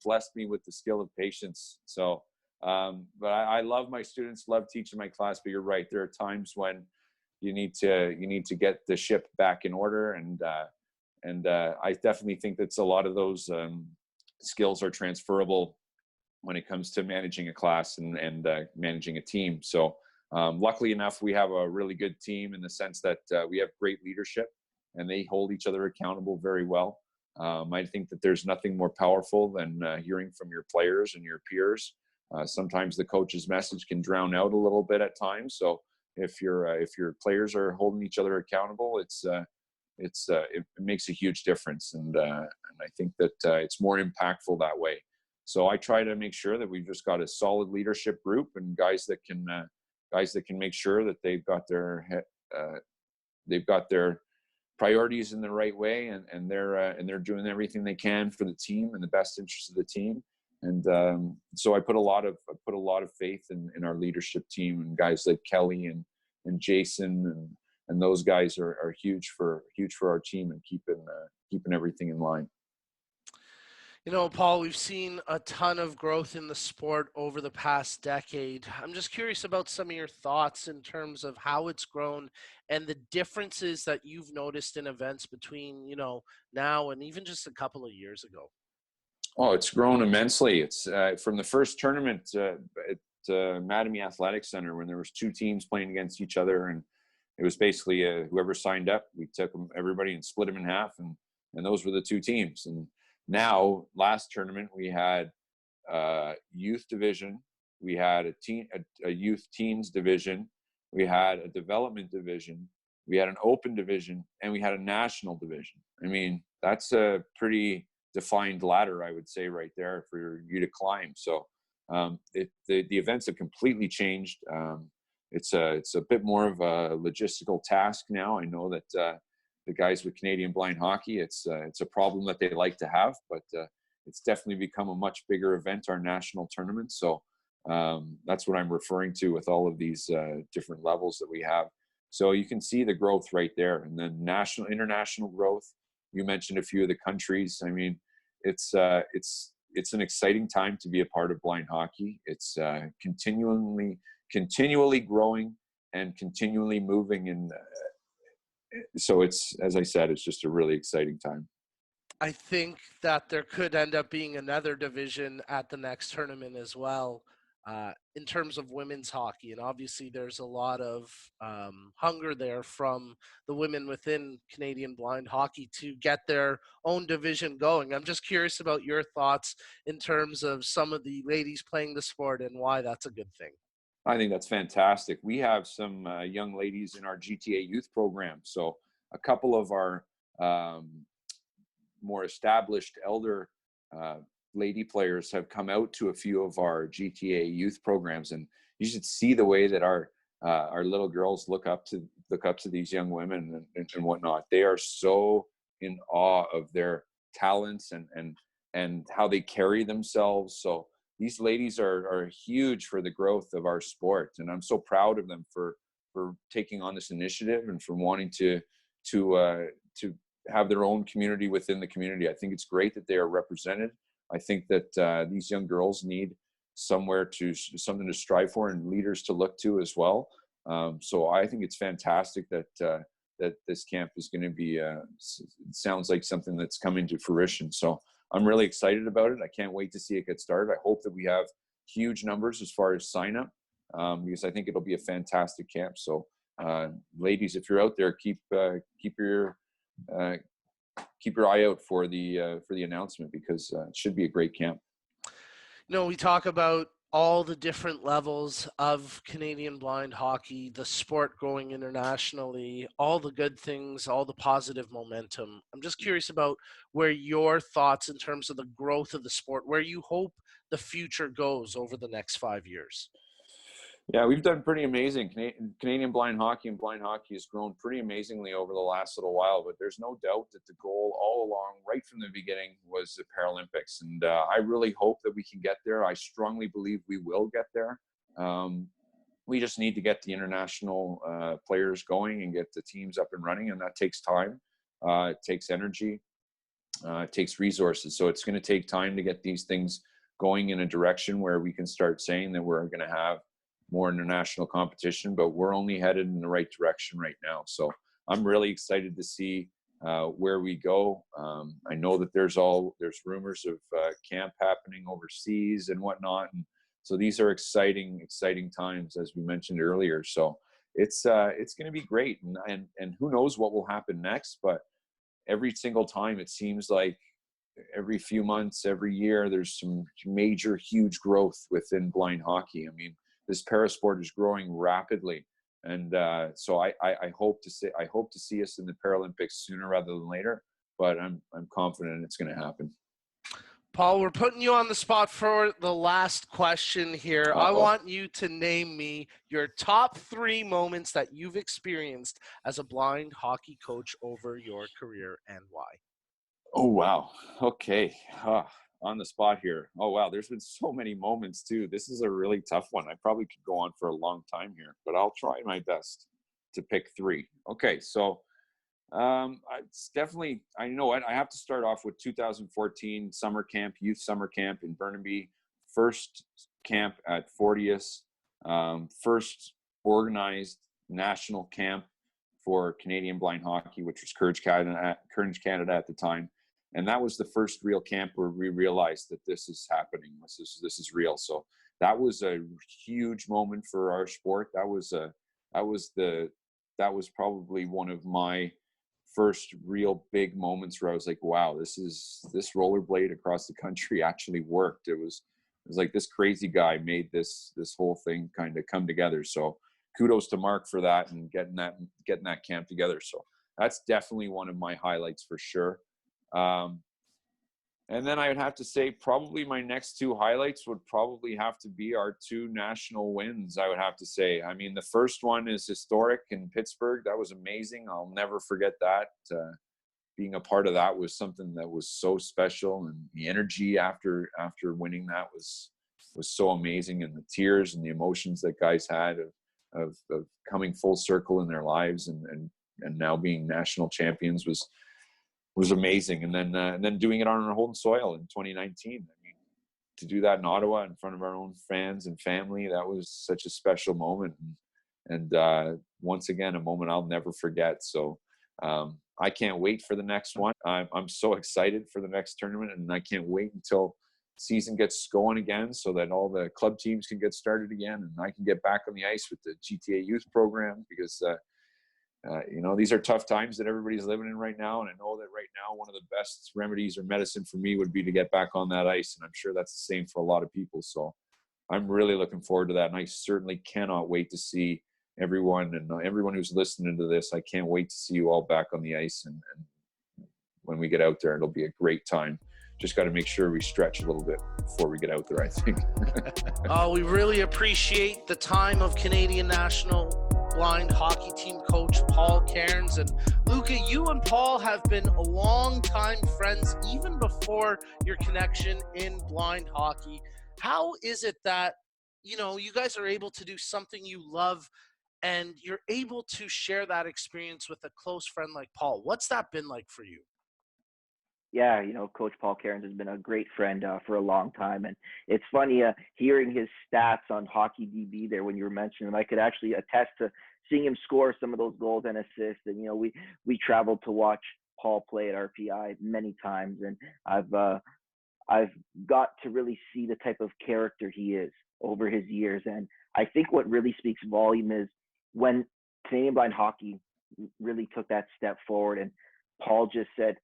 C: blessed me with the skill of patience. So, but I love my students, love teaching my class. But you're right, there are times when you need to get the ship back in order, and I definitely think that's a lot of those skills are transferable when it comes to managing a class and managing a team. So. Luckily enough, we have a really good team in the sense that we have great leadership and they hold each other accountable very well. I think that there's nothing more powerful than hearing from your players and your peers. Sometimes the coach's message can drown out a little bit at times. So if your players are holding each other accountable, it's it makes a huge difference, and I think that it's more impactful that way. So I try to make sure that we've just got a solid leadership group and guys that can make sure that they've got their priorities in the right way, and they're doing everything they can for the team and the best interest of the team. And so I put a lot of faith in our leadership team, and guys like Kelly and Jason and those guys are huge for our team and keeping everything in line.
A: You know, Paul, we've seen a ton of growth in the sport over the past decade. I'm just curious about some of your thoughts in terms of how it's grown and the differences that you've noticed in events between, now and even just a couple of years ago.
C: Oh, it's grown immensely. It's from the first tournament at Mattamy Athletic Center, when there was two teams playing against each other, and it was basically whoever signed up, we took everybody and split them in half, and those were the two teams. And now, last tournament, we had youth division, we had a youth teens division, we had a development division, we had an open division, and we had a national division. I mean, that's a pretty defined ladder, I would say, right there for you to climb. So the events have completely changed. It's a bit more of a logistical task now. I know that the guys with Canadian Blind Hockey, it's a problem that they like to have, but it's definitely become a much bigger event, our national tournament. So that's what I'm referring to with all of these different levels that we have. So you can see the growth right there, and then international growth. You mentioned a few of the countries. I mean, it's an exciting time to be a part of blind hockey. It's continually growing and continually moving, and so it's, as I said, it's just a really exciting time.
A: I think that there could end up being another division at the next tournament as well, in terms of women's hockey. And obviously there's a lot of hunger there from the women within Canadian Blind Hockey to get their own division going. I'm just curious about your thoughts in terms of some of the ladies playing the sport and why that's a good thing.
C: I think that's fantastic. We have some young ladies in our GTA youth program. So a couple of our more established elder lady players have come out to a few of our GTA youth programs, and you should see the way that our little girls look up to these young women and whatnot. They are so in awe of their talents and how they carry themselves. So these ladies are huge for the growth of our sport, and I'm so proud of them for taking on this initiative and for wanting to have their own community within the community. I think it's great that they are represented. I think that these young girls need something to strive for and leaders to look to as well. So I think it's fantastic that this camp is going to be. Sounds like something that's coming to fruition. So I'm really excited about it. I can't wait to see it get started. I hope that we have huge numbers as far as sign up, because I think it'll be a fantastic camp. So, ladies, if you're out there, keep your eye out for the announcement, because it should be a great camp.
A: We talk about all the different levels of Canadian blind hockey, the sport growing internationally, all the good things, all the positive momentum. I'm just curious about where your thoughts in terms of the growth of the sport, where you hope the future goes over the next 5 years.
C: Yeah, we've done pretty amazing. Canadian blind hockey and blind hockey has grown pretty amazingly over the last little while, but there's no doubt that the goal all along, right from the beginning, was the Paralympics. And I really hope that we can get there. I strongly believe we will get there. We just need to get the international players going and get the teams up and running, and that takes time. It takes energy. It takes resources. So it's going to take time to get these things going in a direction where we can start saying that we're going to have more international competition, but we're only headed in the right direction right now. So I'm really excited to see where we go. I know that there's rumors of camp happening overseas and whatnot, and so these are exciting times, as we mentioned earlier. So it's going to be great, and who knows what will happen next? But every single time, it seems like every few months, every year, there's some major, huge growth within blind hockey. I mean, this parasport is growing rapidly. And so I hope to see us in the Paralympics sooner rather than later. But I'm confident it's going to happen.
A: Paul, we're putting you on the spot for the last question here. I
C: Uh-oh.
A: want you to name me your top 3 moments that you've experienced as a blind hockey coach over your career and why.
C: Oh, wow. Okay. On the spot here. Oh, wow. There's been so many moments, too. This is a really tough one. I probably could go on for a long time here, but I'll try my best to pick 3. Okay. So it's definitely, I know what, I have to start off with 2014 summer camp, youth summer camp in Burnaby, first camp at 40th, first organized national camp for Canadian blind hockey, which was Courage Canada at the time. And that was the first real camp where we realized that this is happening. This is real. So that was a huge moment for our sport. That was probably one of my first real big moments where I was like, wow, this rollerblade across the country actually worked. It was like this crazy guy made this whole thing kind of come together. So kudos to Mark for that and getting that camp together. So that's definitely one of my highlights for sure. And then I would have to say probably my next 2 highlights would probably have to be our 2 national wins, I would have to say. I mean, the first one is historic in Pittsburgh. That was amazing. I'll never forget that. Being a part of that was something that was so special, and the energy after winning that was so amazing, and the tears and the emotions that guys had of coming full circle in their lives and now being national champions was amazing. And then doing it on our home soil in 2019. I mean, to do that in Ottawa in front of our own fans and family, that was such a special moment. And once again, a moment I'll never forget. So I can't wait for the next one. I'm so excited for the next tournament, and I can't wait until season gets going again so that all the club teams can get started again and I can get back on the ice with the GTA youth program, because these are tough times that everybody's living in right now. And I know that right now, one of the best remedies or medicine for me would be to get back on that ice. And I'm sure that's the same for a lot of people. So I'm really looking forward to that. And I certainly cannot wait to see everyone who's listening to this. I can't wait to see you all back on the ice. And when we get out there, it'll be a great time. Just got to make sure we stretch a little bit before we get out there, I think.
A: We really appreciate the time of Canadian national blind hockey team coach Paul Kerins. And Luca, you and Paul have been long-time friends even before your connection in blind hockey. How is it that, you guys are able to do something you love and you're able to share that experience with a close friend like Paul? What's that been like for you?
B: Yeah, Coach Paul Kerins has been a great friend for a long time. And it's funny hearing his stats on Hockey DB there when you were mentioning him. I could actually attest to seeing him score some of those goals and assists. And, we traveled to watch Paul play at RPI many times. And I've got to really see the type of character he is over his years. And I think what really speaks volume is when Canadian blind hockey really took that step forward and Paul just said,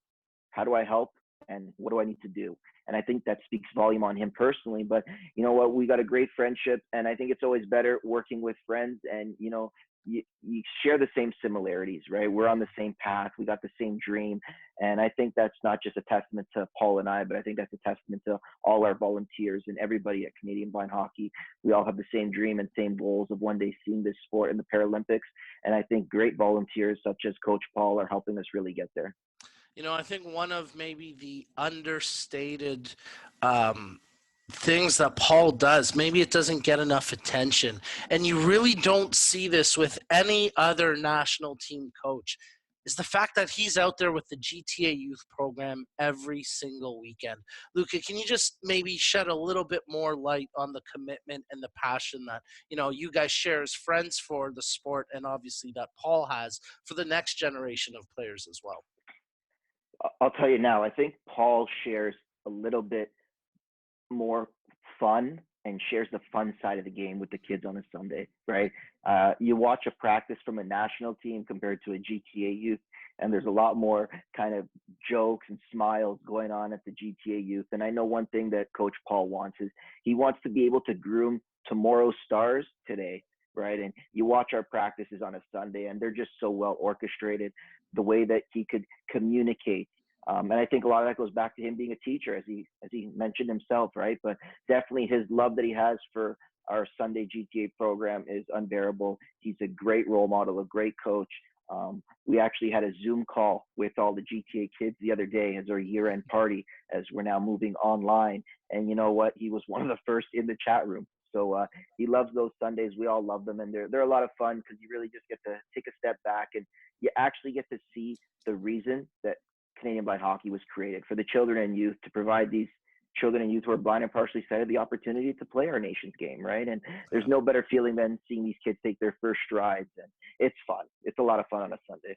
B: how do I help and what do I need to do? And I think that speaks volume on him personally. But you know what? We got a great friendship, and I think it's always better working with friends. And you share the same similarities, right? We're on the same path. We got the same dream. And I think that's not just a testament to Paul and I, but I think that's a testament to all our volunteers and everybody at Canadian Blind Hockey. We all have the same dream and same goals of one day seeing this sport in the Paralympics. And I think great volunteers such as Coach Paul are helping us really get there.
A: I think one of maybe the understated things that Paul does, maybe it doesn't get enough attention, and you really don't see this with any other national team coach, is the fact that he's out there with the GTA youth program every single weekend. Luca, can you just maybe shed a little bit more light on the commitment and the passion that, you guys share as friends for the sport, and obviously that Paul has for the next generation of players as well?
B: I'll tell you now, I think Paul shares a little bit more fun and shares the fun side of the game with the kids on a Sunday, right? You watch a practice from a national team compared to a GTA youth, and there's a lot more kind of jokes and smiles going on at the GTA youth. And I know one thing that Coach Paul wants is he wants to be able to groom tomorrow's stars today. right? And you watch our practices on a Sunday, and they're just so well orchestrated. The way that he could communicate, and I think a lot of that goes back to him being a teacher, as he mentioned himself, right? But definitely his love that he has for our Sunday GTA program is unbearable. He's a great role model, a great coach. We actually had a Zoom call with all the GTA kids the other day as our year-end party, as we're now moving online. And you know what? He was one of the first in the chat room. So he loves those Sundays. We all love them, and they're a lot of fun because you really just get to take a step back and you actually get to see the reason that Canadian Blind Hockey was created, for the children and youth, to provide these children and youth who are blind and partially sighted the opportunity to play our nation's game, right? And there's no better feeling than seeing these kids take their first strides, and it's fun. It's a lot of fun on a Sunday.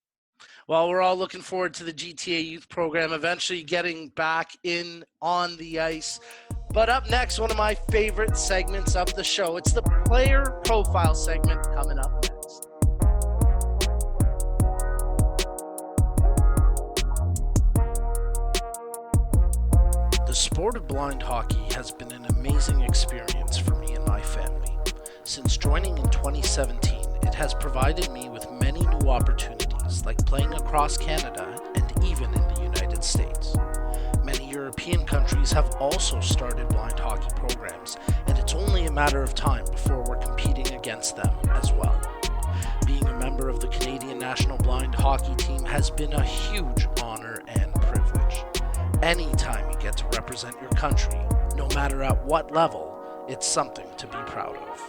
A: Well, we're all looking forward to the GTA Youth Program eventually getting back in on the ice. But up next, one of my favorite segments of the show. It's the player profile segment coming up next. The sport of blind hockey has been an amazing experience for me and my family. Since joining in 2017, it has provided me with many new opportunities, like playing across Canada and even in the United States. Many European countries have also started blind hockey programs, and it's only a matter of time before we're competing against them as well. Being a member of the Canadian National Blind Hockey Team has been a huge honor and privilege. Anytime you get to represent your country, no matter at what level, it's something to be proud of.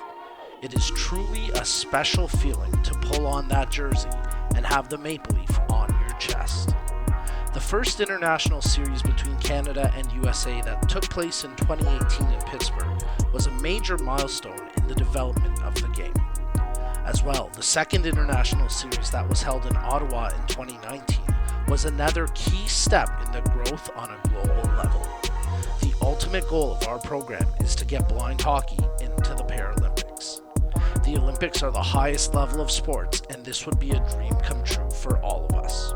A: It is truly a special feeling to pull on that jersey and have the maple leaf on your chest. The first international series between Canada and USA that took place in 2018 in Pittsburgh was a major milestone in the development of the game. As well, the second international series that was held in Ottawa in 2019 was another key step in the growth on a global level. The ultimate goal of our program is to get blind hockey into the Paralympics. The Olympics are the highest level of sports, and this would be a dream come true for all of us.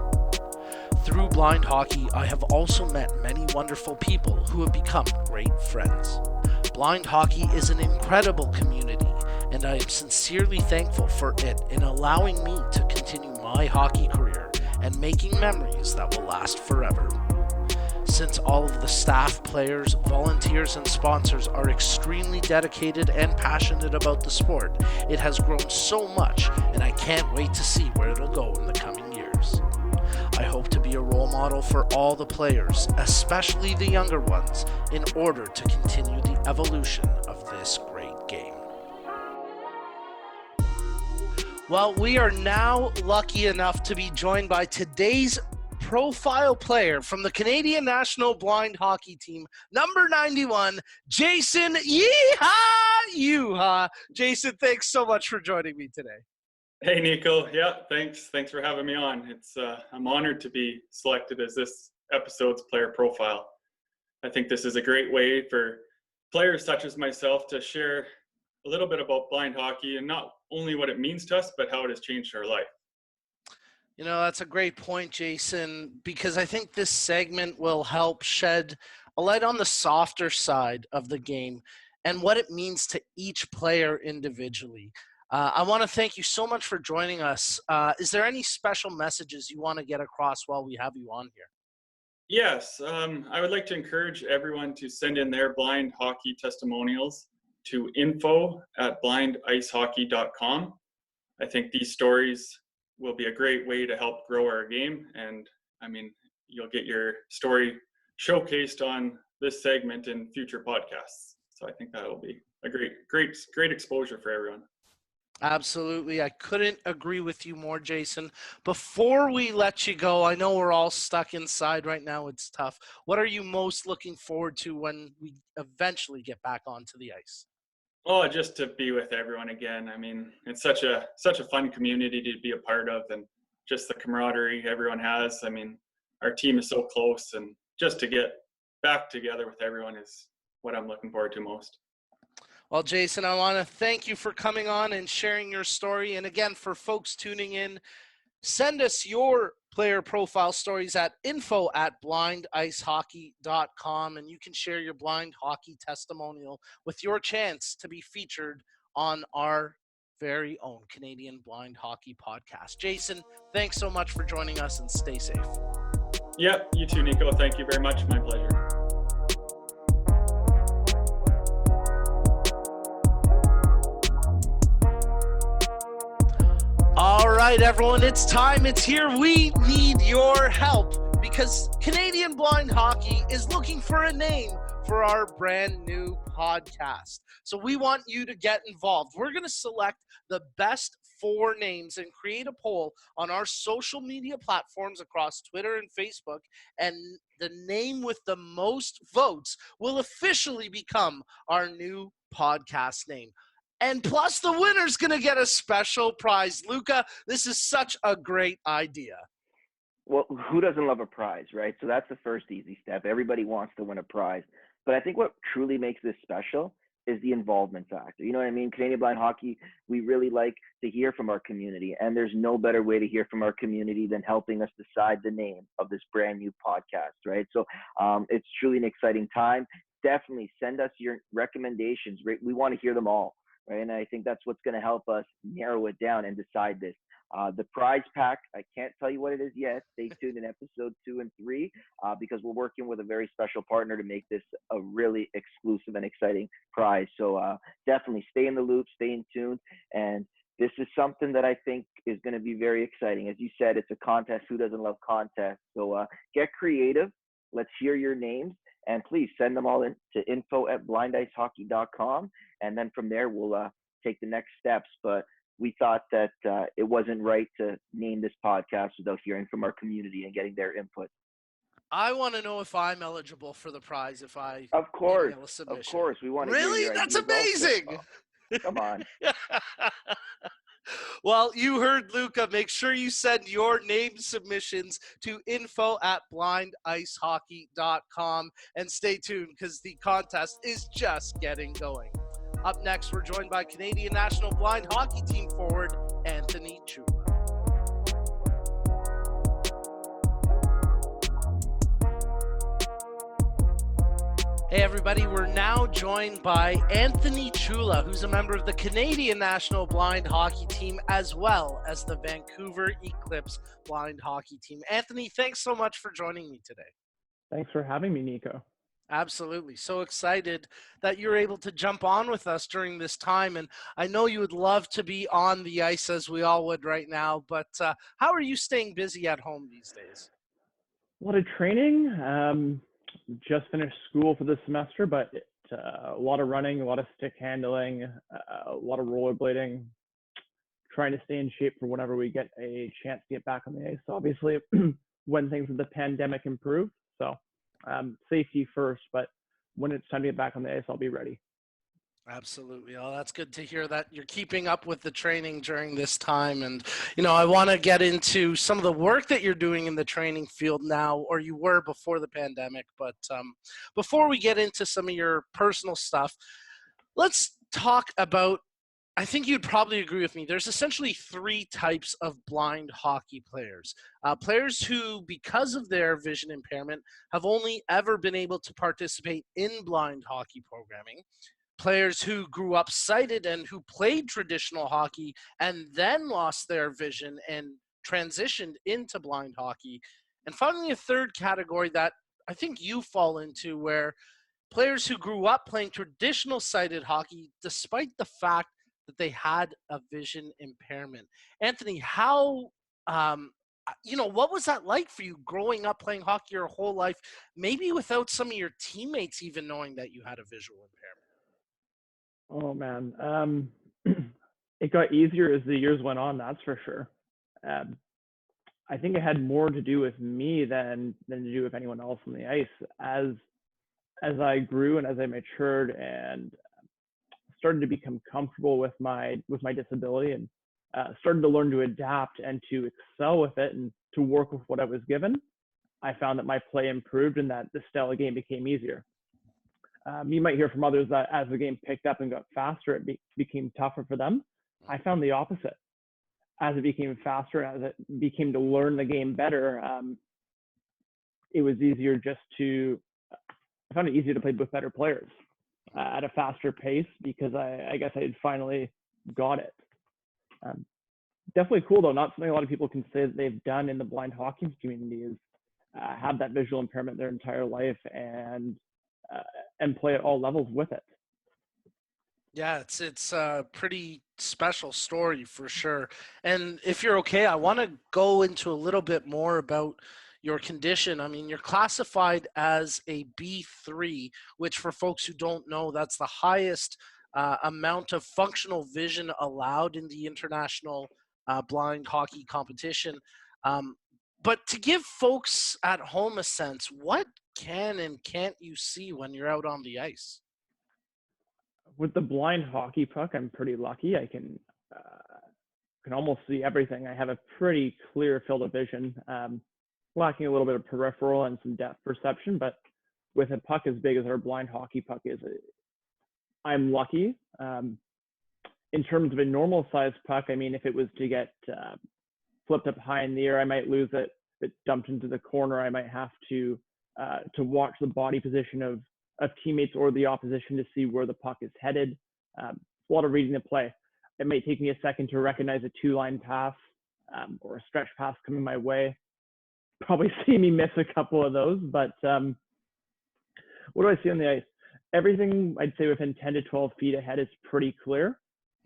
A: Through blind hockey, I have also met many wonderful people who have become great friends. Blind hockey is an incredible community, and I am sincerely thankful for it in allowing me to continue my hockey career and making memories that will last forever. Since all of the staff, players, volunteers, and sponsors are extremely dedicated and passionate about the sport, it has grown so much, and I can't wait to see where it'll go in the coming years. I hope to be a role model for all the players, especially the younger ones, in order to continue the evolution of this great game. Well, we are now lucky enough to be joined by today's profile player from the Canadian National Blind Hockey Team, number 91, Jason Yuha. Jason, thanks so much for joining me today.
D: Hey, Nico. Yeah, thanks. Thanks for having me on. I'm honored to be selected as this episode's player profile. I think this is a great way for players such as myself to share a little bit about blind hockey, and not only what it means to us, but how it has changed our life.
A: You know, that's a great point, Jason, because I think this segment will help shed a light on the softer side of the game and what it means to each player individually. I want to thank you so much for joining us. Is there any special messages you want to get across while we have you on here?
D: Yes, I would like to encourage everyone to send in their blind hockey testimonials to info@blindicehockey.com. I think these stories will be a great way to help grow our game, and I mean, you'll get your story showcased on this segment in future podcasts. So I think that'll be a great exposure for everyone.
A: Absolutely. I couldn't agree with you more, Jason. Before we let you go, I know we're all stuck inside right now. It's tough. What are you most looking forward to when we eventually get back onto the ice?
D: Oh, just to be with everyone again. I mean, it's such a fun community to be a part of, and just the camaraderie everyone has. I mean, our team is so close, and just to get back together with everyone is what I'm looking forward to most.
A: Well, Jason, I want to thank you for coming on and sharing your story. And again, for folks tuning in, send us your player profile stories at info@blindicehockey.com, and you can share your blind hockey testimonial with your chance to be featured on our very own Canadian Blind Hockey Podcast. Jason, thanks so much for joining us, and stay safe.
D: Yep, you too, Nico. Thank you very much. My pleasure.
A: All right, everyone, it's time. It's here. We need your help because Canadian Blind Hockey is looking for a name for our brand new podcast. So we want you to get involved. We're going to select the best 4 names and create a poll on our social media platforms across Twitter and Facebook. And the name with the most votes will officially become our new podcast name. And plus, the winner's going to get a special prize. Luca, this is such a great idea.
B: Well, who doesn't love a prize, right? So that's the first easy step. Everybody wants to win a prize. But I think what truly makes this special is the involvement factor. You know what I mean? Canadian Blind Hockey, we really like to hear from our community. And there's no better way to hear from our community than helping us decide the name of this brand new podcast, right? So it's truly an exciting time. Definitely send us your recommendations. We want to hear them all. Right, and I think that's what's going to help us narrow it down and decide this. The prize pack, I can't tell you what it is yet. Stay tuned in episode 2 and 3 because we're working with a very special partner to make this a really exclusive and exciting prize. So definitely stay in the loop, stay in tune. And this is something that I think is going to be very exciting. As you said, it's a contest. Who doesn't love contests? So get creative. Let's hear your names. And please send them all in to info@blindicehockey.com. And then from there, we'll take the next steps. But we thought that it wasn't right to name this podcast without hearing from our community and getting their input.
A: I want to know if I'm eligible for the prize if I
B: Of course.
A: email a submission.
B: Of course. We want to
A: Really?
B: hear your
A: That's
B: ideas
A: amazing.
B: also. Oh, come on.
A: Well, you heard Luca. Make sure you send your name submissions to info@blindicehockey.com and stay tuned because the contest is just getting going. Up next, we're joined by Canadian National Blind Hockey Team forward Anthony Ciulla. Hey everybody, we're now joined by Anthony Ciulla, who's a member of the Canadian National Blind Hockey Team as well as the Vancouver Eclipse Blind Hockey Team. Anthony, thanks so much for joining me today.
E: Thanks for having me, Nico.
A: Absolutely. So excited that you're able to jump on with us during this time. And I know you would love to be on the ice as we all would right now, but how are you staying busy at home these days?
E: A lot of training. Just finished school for this semester, but a lot of running, a lot of stick handling, a lot of rollerblading, trying to stay in shape for whenever we get a chance to get back on the ice. Obviously, when things with the pandemic improve. So safety first, but when it's time to get back on the ice, I'll be ready.
A: Absolutely. Well, that's good to hear that you're keeping up with the training during this time. And, you know, I want to get into some of the work that you're doing in the training field now, or you were before the pandemic. But before we get into some of your personal stuff, let's talk about, I think you'd probably agree with me, there's essentially 3 types of blind hockey players. Players who, because of their vision impairment, have only ever been able to participate in blind hockey programming. Players who grew up sighted and who played traditional hockey and then lost their vision and transitioned into blind hockey. And finally, a third category that I think you fall into, where players who grew up playing traditional sighted hockey despite the fact that they had a vision impairment. Anthony, how, what was that like for you growing up playing hockey your whole life, maybe without some of your teammates even knowing that you had a visual impairment?
E: Oh man, it got easier as the years went on. That's for sure. I think it had more to do with me than to do with anyone else on the ice. As I grew and as I matured and started to become comfortable with my disability and started to learn to adapt and to excel with it and to work with what I was given, I found that my play improved and that the style of game became easier. You might hear from others that as the game picked up and got faster, it became tougher for them. I found the opposite. As it became faster, as it became to learn the game better, it was easier I found it easier to play with better players at a faster pace because I guess I had finally got it. Definitely cool, though. Not something a lot of people can say that they've done in the blind hockey community is have that visual impairment their entire life and play at all levels with it.
A: Yeah, it's a pretty special story for sure. And if you're okay, I want to go into a little bit more about your condition. I mean, you're classified as a B3, which for folks who don't know, that's the highest amount of functional vision allowed in the international blind hockey competition. Um, but to give folks at home a sense, what can and can't you see when you're out on the ice?
E: With the blind hockey puck, I'm pretty lucky. I can almost see everything. I have a pretty clear field of vision, lacking a little bit of peripheral and some depth perception. But with a puck as big as our blind hockey puck is, I'm lucky. In terms of a normal size puck, I mean, if it was to get flipped up high in the air, I might lose it. If it dumped into the corner, I might have to watch the body position of teammates or the opposition to see where the puck is headed. A lot of reading the play. It might take me a second to recognize a two-line pass or a stretch pass coming my way. Probably see me miss a couple of those, but what do I see on the ice? Everything I'd say within 10 to 12 feet ahead is pretty clear.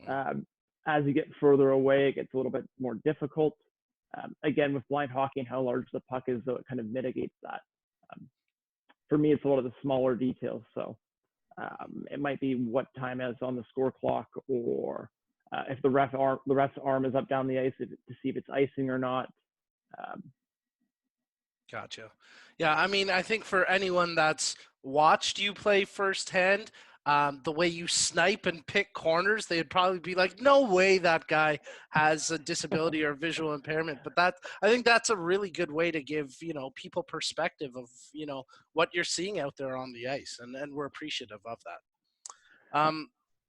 E: As you get further away, it gets a little bit more difficult. Again, with blind hockey and how large the puck is, though, it kind of mitigates that. For me, it's a lot of the smaller details. So it might be what time is on the score clock, or if the ref's arm is up down the ice to see if it's icing or not.
A: Gotcha. Yeah, I mean, I think for anyone that's watched you play firsthand, the way you snipe and pick corners, they'd probably be like, no way that guy has a disability or visual impairment. But I think that's a really good way to give, people perspective of, what you're seeing out there on the ice. And we're appreciative of that.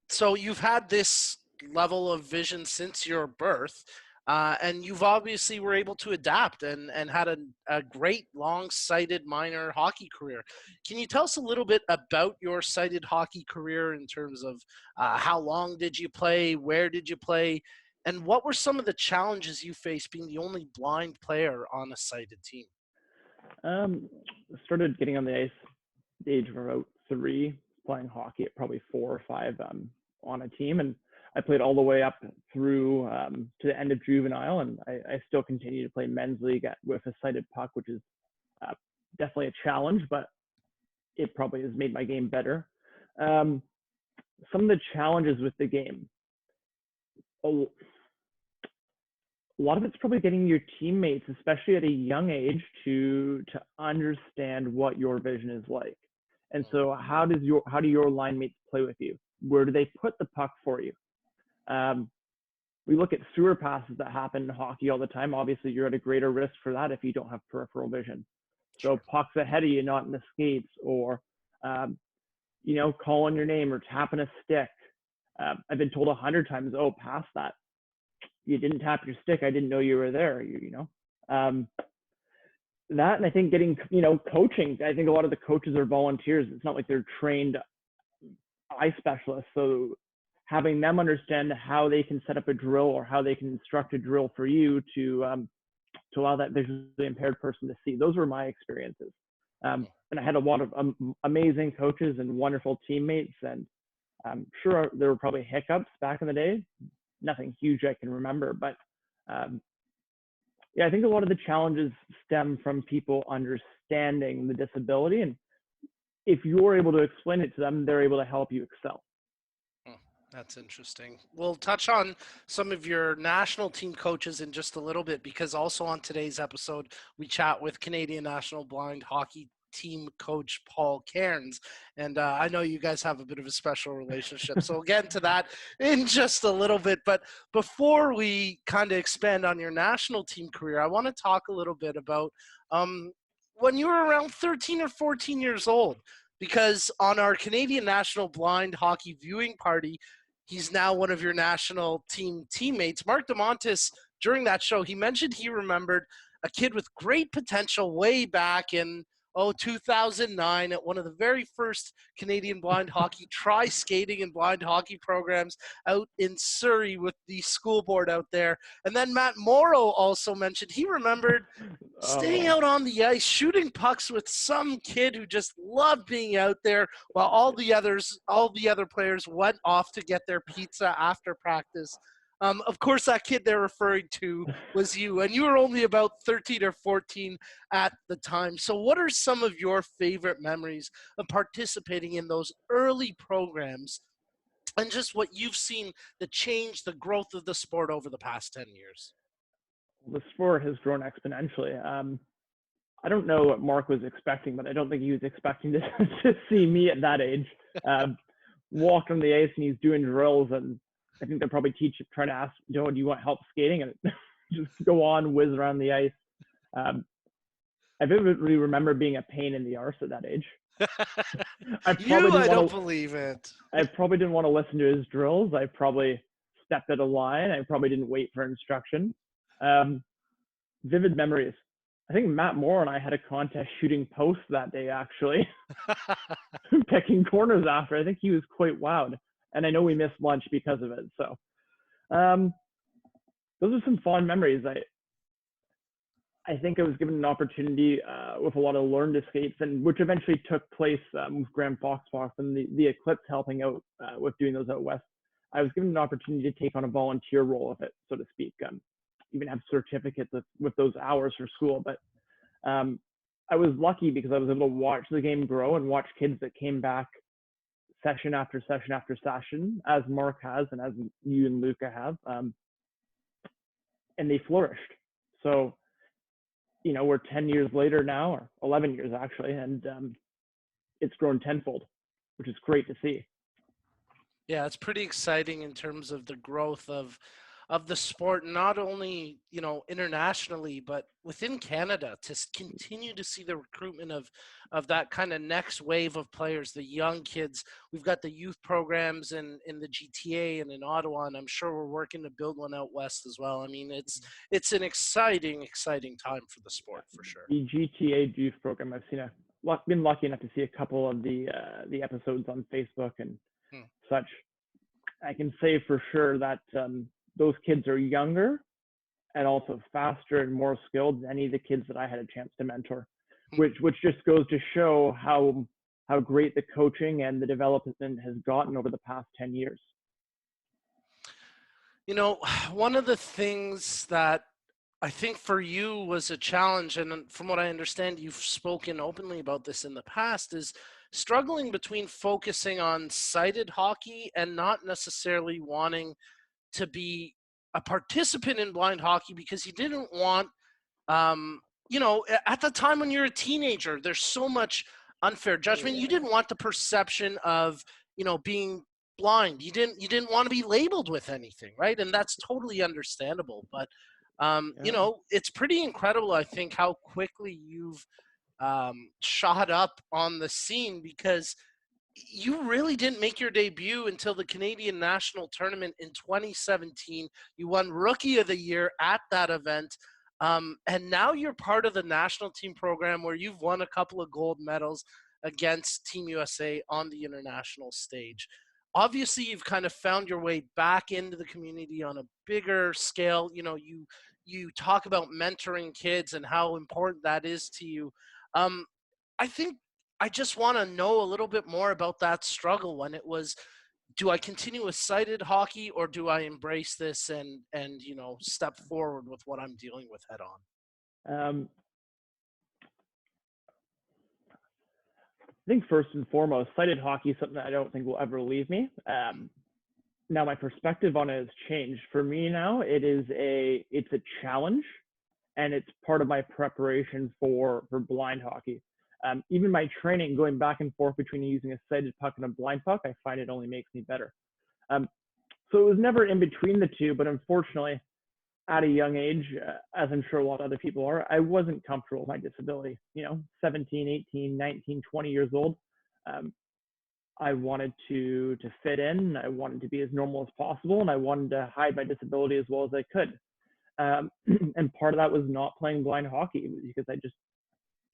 A: So you've had this level of vision since your birth. And you've obviously were able to adapt and had a great long-sighted minor hockey career. Can you tell us a little bit about your sighted hockey career in terms of how long did you play, where did you play, and what were some of the challenges you faced being the only blind player on a sighted team?
E: Started getting on the ice at the age of about 3, playing hockey at probably 4 or 5 on a team, and I played all the way up through to the end of juvenile, and I still continue to play men's league with a sighted puck, which is definitely a challenge, but it probably has made my game better. Some of the challenges with the game, a lot of it's probably getting your teammates, especially at a young age, to understand what your vision is like. And so how do your line mates play with you? Where do they put the puck for you? We look at sewer passes that happen in hockey all the time. Obviously, you're at a greater risk for that if you don't have peripheral vision. So pucks ahead of you, not in the skates, or calling your name or tapping a stick. I've been told 100 times, "Oh, pass that. You didn't tap your stick. I didn't know you were there." That, and I think getting coaching. I think a lot of the coaches are volunteers. It's not like they're trained eye specialists. So having them understand how they can set up a drill or how they can instruct a drill for you to allow that visually impaired person to see. Those were my experiences. And I had a lot of amazing coaches and wonderful teammates. And I'm sure there were probably hiccups back in the day. Nothing huge I can remember. But I think a lot of the challenges stem from people understanding the disability. And if you're able to explain it to them, they're able to help you excel.
A: That's interesting. We'll touch on some of your national team coaches in just a little bit, because also on today's episode, we chat with Canadian National Blind Hockey Team coach Paul Kerins. And I know you guys have a bit of a special relationship. So we'll get into that in just a little bit. But before we kind of expand on your national team career, I want to talk a little bit about when you were around 13 or 14 years old. Because on our Canadian National Blind Hockey viewing party, he's now one of your national team teammates. Mark DeMontis, during that show, he mentioned he remembered a kid with great potential way back in, 2009 at one of the very first Canadian blind hockey tri-skating and blind hockey programs out in Surrey with the school board out there. And then Matt Morrow also mentioned he remembered staying out on the ice, shooting pucks with some kid who just loved being out there while all the other players went off to get their pizza after practice. Of course, that kid they're referring to was you, and you were only about 13 or 14 at the time. So what are some of your favorite memories of participating in those early programs and just what you've seen the change, the growth of the sport over the past 10 years?
E: The sport has grown exponentially. I don't know what Mark was expecting, but I don't think he was expecting to, to see me at that age walk on the ice and he's doing drills, and I think they're probably trying to ask, do you want help skating? And just go on, whiz around the ice. I vividly remember being a pain in the arse at that age. I
A: don't believe it.
E: I probably didn't want to listen to his drills. I probably stepped out of line. I probably didn't wait for instruction. Vivid memories. I think Matt Moore and I had a contest shooting posts that day, actually. Picking corners after. I think he was quite wowed. And I know we missed lunch because of it. So those are some fond memories. I think I was given an opportunity with a lot of learned escapes, and which eventually took place with Graham Fox and the Eclipse helping out with doing those out west. I was given an opportunity to take on a volunteer role of it, so to speak. Even have certificates with those hours for school. But I was lucky because I was able to watch the game grow and watch kids that came back session after session after session, as Mark has and as you and Luca have, and they flourished. So, we're 10 years later now, or 11 years actually, and it's grown tenfold, which is great to see.
A: Yeah, it's pretty exciting in terms of the growth of the sport, not only internationally but within Canada, to continue to see the recruitment of that kind of next wave of players, the young kids. We've got the youth programs in the GTA and in Ottawa, and I'm sure we're working to build one out west as well. I mean, it's an exciting time for the sport for sure.
E: The GTA youth program, I've been lucky enough to see a couple of the episodes on Facebook and such. I can say for sure that those kids are younger and also faster and more skilled than any of the kids that I had a chance to mentor, which just goes to show how great the coaching and the development has gotten over the past 10 years.
A: One of the things that I think for you was a challenge, and from what I understand, you've spoken openly about this in the past, is struggling between focusing on sighted hockey and not necessarily wanting to be a participant in blind hockey because you didn't want, at the time when you're a teenager, there's so much unfair judgment. You didn't want the perception of, being blind. You didn't want to be labeled with anything, right? And that's totally understandable. But, it's pretty incredible, I think, how quickly you've shot up on the scene, because you really didn't make your debut until the Canadian National Tournament in 2017. You won Rookie of the Year at that event. And now you're part of the national team program where you've won a couple of gold medals against Team USA on the international stage. Obviously, you've kind of found your way back into the community on a bigger scale. You talk about mentoring kids and how important that is to you. I think I just want to know a little bit more about that struggle when it was, do I continue with sighted hockey or do I embrace this and step forward with what I'm dealing with head on?
E: I think first and foremost, sighted hockey is something that I don't think will ever leave me. Now my perspective on it has changed. For me now, it's a challenge, and it's part of my preparation for blind hockey. Even my training, going back and forth between using a sighted puck and a blind puck, I find it only makes me better. So it was never in between the two, but unfortunately, at a young age, as I'm sure a lot of other people are, I wasn't comfortable with my disability. 17, 18, 19, 20 years old. I wanted to fit in. I wanted to be as normal as possible, and I wanted to hide my disability as well as I could. And part of that was not playing blind hockey, because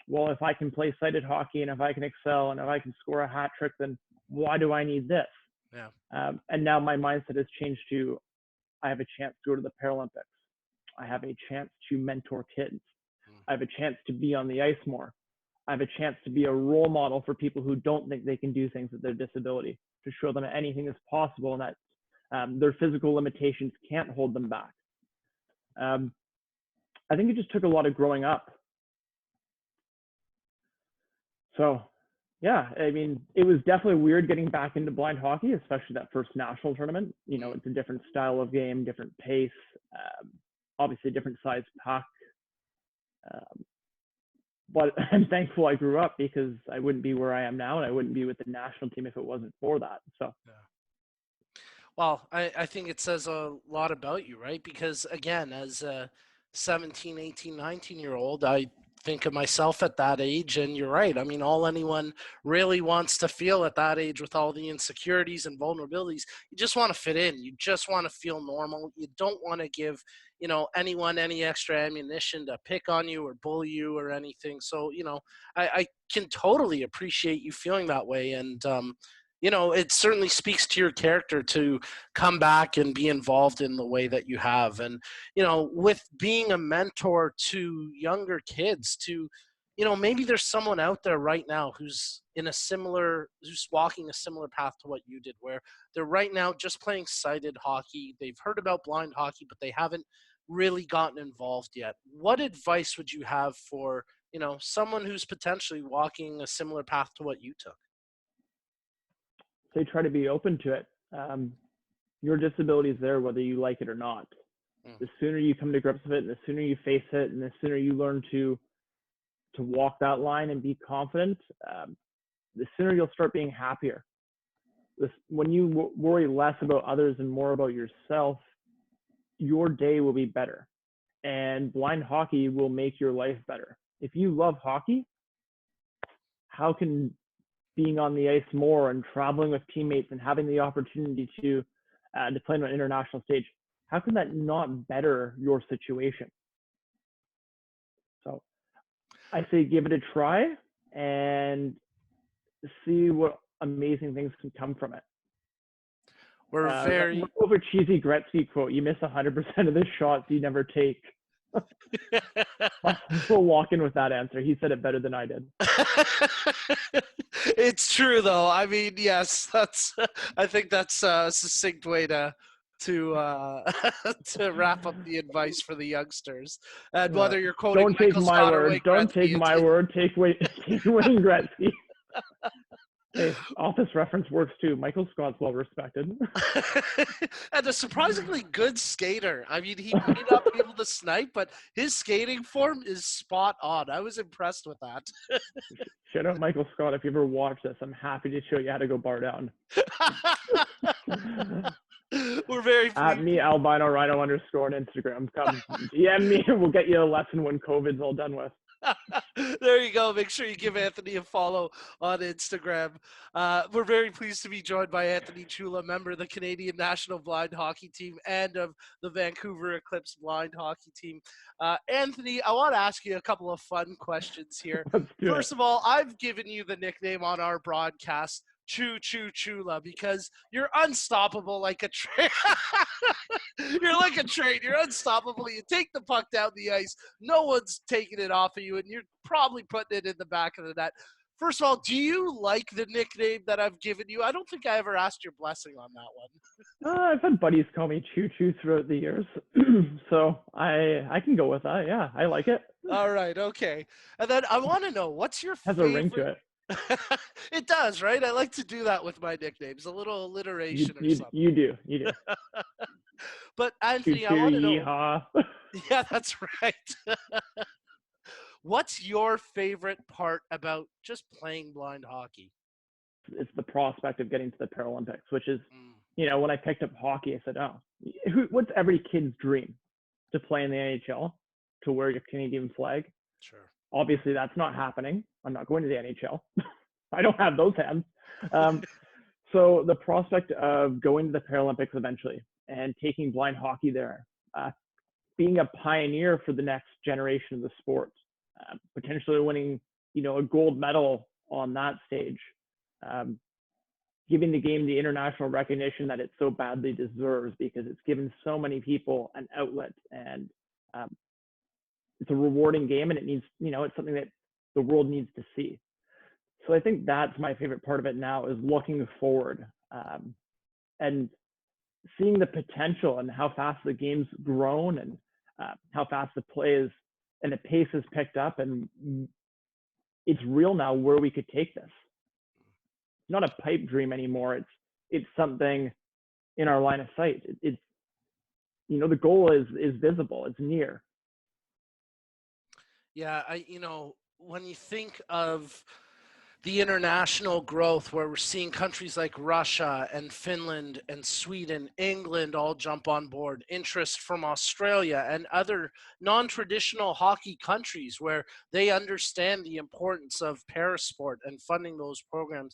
E: well, if I can play sighted hockey and if I can excel and if I can score a hat trick, then why do I need this?
A: Yeah.
E: And now my mindset has changed to, I have a chance to go to the Paralympics. I have a chance to mentor kids. I have a chance to be on the ice more. I have a chance to be a role model for people who don't think they can do things with their disability, to show them anything is possible and that their physical limitations can't hold them back. I think it just took a lot of growing up. So, yeah, I mean, it was definitely weird getting back into blind hockey, especially that first national tournament. You know, it's a different style of game, different pace, obviously different size puck. But I'm thankful I grew up, because I wouldn't be where I am now and I wouldn't be with the national team if it wasn't for that. So,
A: Yeah. Well, I think it says a lot about you, right? Because again, as a 17, 18, 19-year-old, I think of myself at that age, and you're right. I mean, all anyone really wants to feel at that age, with all the insecurities and vulnerabilities, you just want to fit in. You just want to feel normal. You don't want to give, anyone any extra ammunition to pick on you or bully you or anything. So, I can totally appreciate you feeling that way. And, it certainly speaks to your character to come back and be involved in the way that you have. And, with being a mentor to younger kids, to, maybe there's someone out there right now who's walking a similar path to what you did, where they're right now just playing sighted hockey. They've heard about blind hockey, but they haven't really gotten involved yet. What advice would you have for, someone who's potentially walking a similar path to what you took?
E: they try to be open to it. Your disability is there whether you like it or not. The sooner you come to grips with it, and the sooner you face it, and the sooner you learn to walk that line and be confident, the sooner you'll start being happier. When you worry less about others and more about yourself, your day will be better. And blind hockey will make your life better. If you love hockey, how can being on the ice more and traveling with teammates and having the opportunity to play on an international stage, how can that not better your situation? So I say give it a try and see what amazing things can come from it.
A: We're very
E: over cheesy Gretzky quote: "You miss 100% of the shots you never take." We'll walk in with that answer. He said it better than I did.
A: It's true, though. I mean, yes, I think that's a succinct way to to wrap up the advice for the youngsters. And whether you're quoting
E: Don't take
A: Michael
E: my
A: Scott or
E: word.
A: Wayne
E: Don't
A: Gretzky,
E: take my word. Take Wayne Gretzky. Hey, Office reference works too. Michael Scott's well respected.
A: And a surprisingly good skater. I mean, he may not be able to snipe, but his skating form is spot on. I was impressed with that.
E: Shout out Michael Scott. If you ever watch this, I'm happy to show you how to go bar down.
A: We're very pleased.
E: At me, albino rhino _ on Instagram. Come DM me. We'll get you a lesson when COVID's all done with.
A: There you go. Make sure you give Anthony a follow on Instagram. We're very pleased to be joined by Anthony Ciulla, member of the Canadian National Blind Hockey Team and of the Vancouver Eclipse Blind Hockey Team. Anthony, I want to ask you a couple of fun questions here. First of all, I've given you the nickname on our broadcast, Ciulla, because you're unstoppable like a train. You're like a train. You're unstoppable. You take the puck down the ice. No one's taking it off of you, and you're probably putting it in the back of the net. First of all, do you like the nickname that I've given you? I don't think I ever asked your blessing on that one.
E: I've had buddies call me Choo throughout the years, so I can go with that. Yeah, I like it.
A: All right, okay. And then I want to know, what's your favorite?
E: Has a ring to it.
A: It does, right? I like to do that with my nicknames, a little alliteration or something.
E: You do.
A: But Anthony, I want to know.
E: Yuha.
A: Yeah, that's right. What's your favorite part about just playing blind hockey?
E: It's the prospect of getting to the Paralympics, which is, when I picked up hockey, I said, what's every kid's dream? To play in the NHL, to wear your Canadian flag.
A: Sure.
E: Obviously, that's not happening. I'm not going to the NHL. I don't have those hands. So the prospect of going to the Paralympics eventually and taking blind hockey there, being a pioneer for the next generation of the sport, potentially winning a gold medal on that stage, giving the game the international recognition that it so badly deserves, because it's given so many people an outlet, and it's a rewarding game, and it needs, it's something that the world needs to see. So I think that's my favorite part of it now, is looking forward, and seeing the potential and how fast the game's grown, and how fast the play is and the pace has picked up, and it's real now where we could take this. It's not a pipe dream anymore. It's something in our line of sight. It's the goal is visible. It's near.
A: Yeah, when you think of the international growth, where we're seeing countries like Russia and Finland and Sweden, England all jump on board, interest from Australia and other non-traditional hockey countries where they understand the importance of parasport and funding those programs.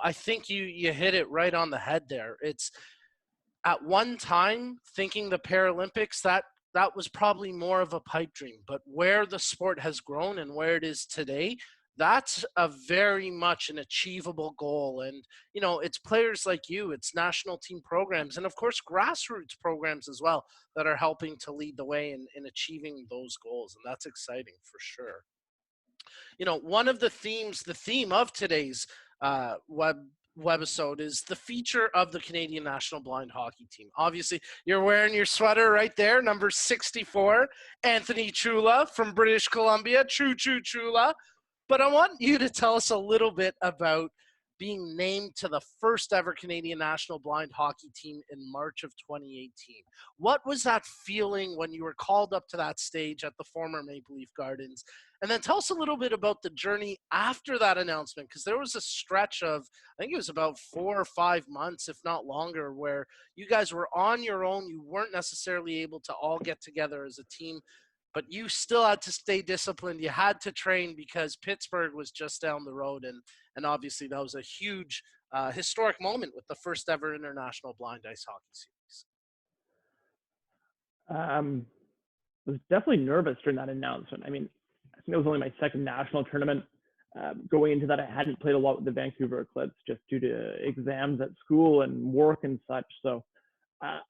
A: I think you hit it right on the head there. It's at one time thinking the Paralympics, that was probably more of a pipe dream, but where the sport has grown and where it is today, that's a very much an achievable goal. And, it's players like you, it's national team programs, and of course, grassroots programs as well that are helping to lead the way in achieving those goals. And that's exciting for sure. One of the theme of today's webisode is the feature of the Canadian National Blind Hockey Team. Obviously, you're wearing your sweater right there, number 64, Anthony Ciulla from British Columbia. Ciulla. But I want you to tell us a little bit about being named to the first ever Canadian National Blind Hockey Team in March of 2018. What was that feeling when you were called up to that stage at the former Maple Leaf Gardens? And then tell us a little bit about the journey after that announcement, because there was a stretch of, I think it was about 4 or 5 months, if not longer, where you guys were on your own. You weren't necessarily able to all get together as a team, but you still had to stay disciplined. You had to train because Pittsburgh was just down the road. And obviously that was a huge historic moment with the first ever international blind ice hockey series.
E: I was definitely nervous during that announcement. I mean, I think it was only my second national tournament. Going into that, I hadn't played a lot with the Vancouver Eclipse just due to exams at school and work and such. So I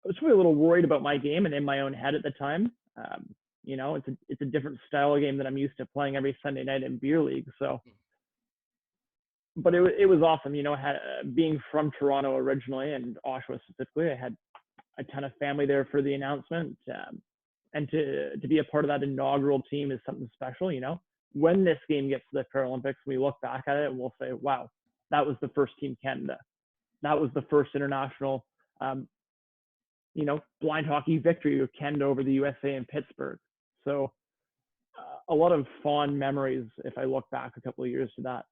E: was really a little worried about my game and in my own head at the time. It's a different style of game that I'm used to playing every Sunday night in beer league. So, but it was awesome. Being from Toronto originally and Oshawa specifically, I had a ton of family there for the announcement, and to be a part of that inaugural team is something special. When this game gets to the Paralympics, we look back at it and we'll say, wow, that was the first Team Canada. That was the first international, blind hockey victory of Canada over the USA in Pittsburgh. So a lot of fond memories if I look back a couple of years to that.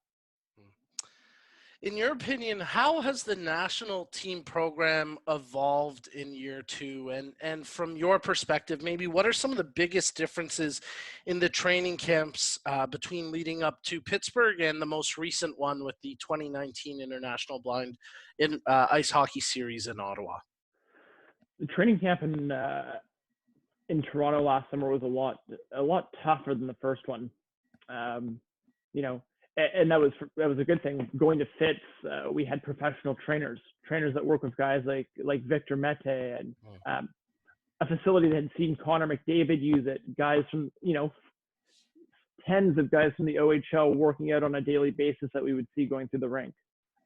A: In your opinion, how has the national team program evolved in year 2? And from your perspective, maybe what are some of the biggest differences in the training camps between leading up to Pittsburgh and the most recent one with the 2019 International Blind Ice Hockey Series in Ottawa?
E: The training camp in Toronto last summer was a lot tougher than the first one. And that was a good thing. Going to Fitz, we had professional trainers that work with guys like Victor Mete, and a facility that had seen Connor McDavid use it. Guys from tens of guys from the OHL working out on a daily basis that we would see going through the rink.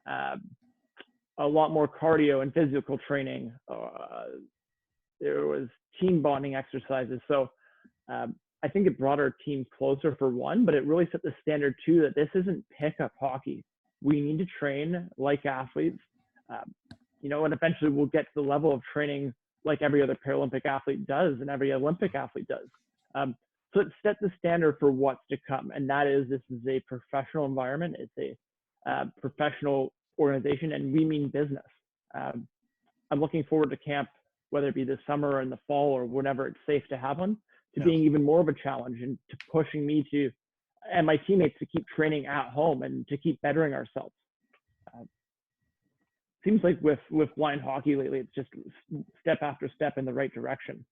E: A lot more cardio and physical training. There was team bonding exercises. So I think it brought our team closer for one, but it really set the standard too that this isn't pickup hockey. We need to train like athletes, and eventually we'll get to the level of training like every other Paralympic athlete does and every Olympic athlete does. So it set the standard for what's to come, and that is this is a professional environment. It's a professional organization, and we mean business. I'm looking forward to camp, whether it be this summer or in the fall or whenever it's safe to have one, to being even more of a challenge and to pushing me and my teammates to keep training at home and to keep bettering ourselves. Seems like with blind hockey lately, it's just step after step in the right direction.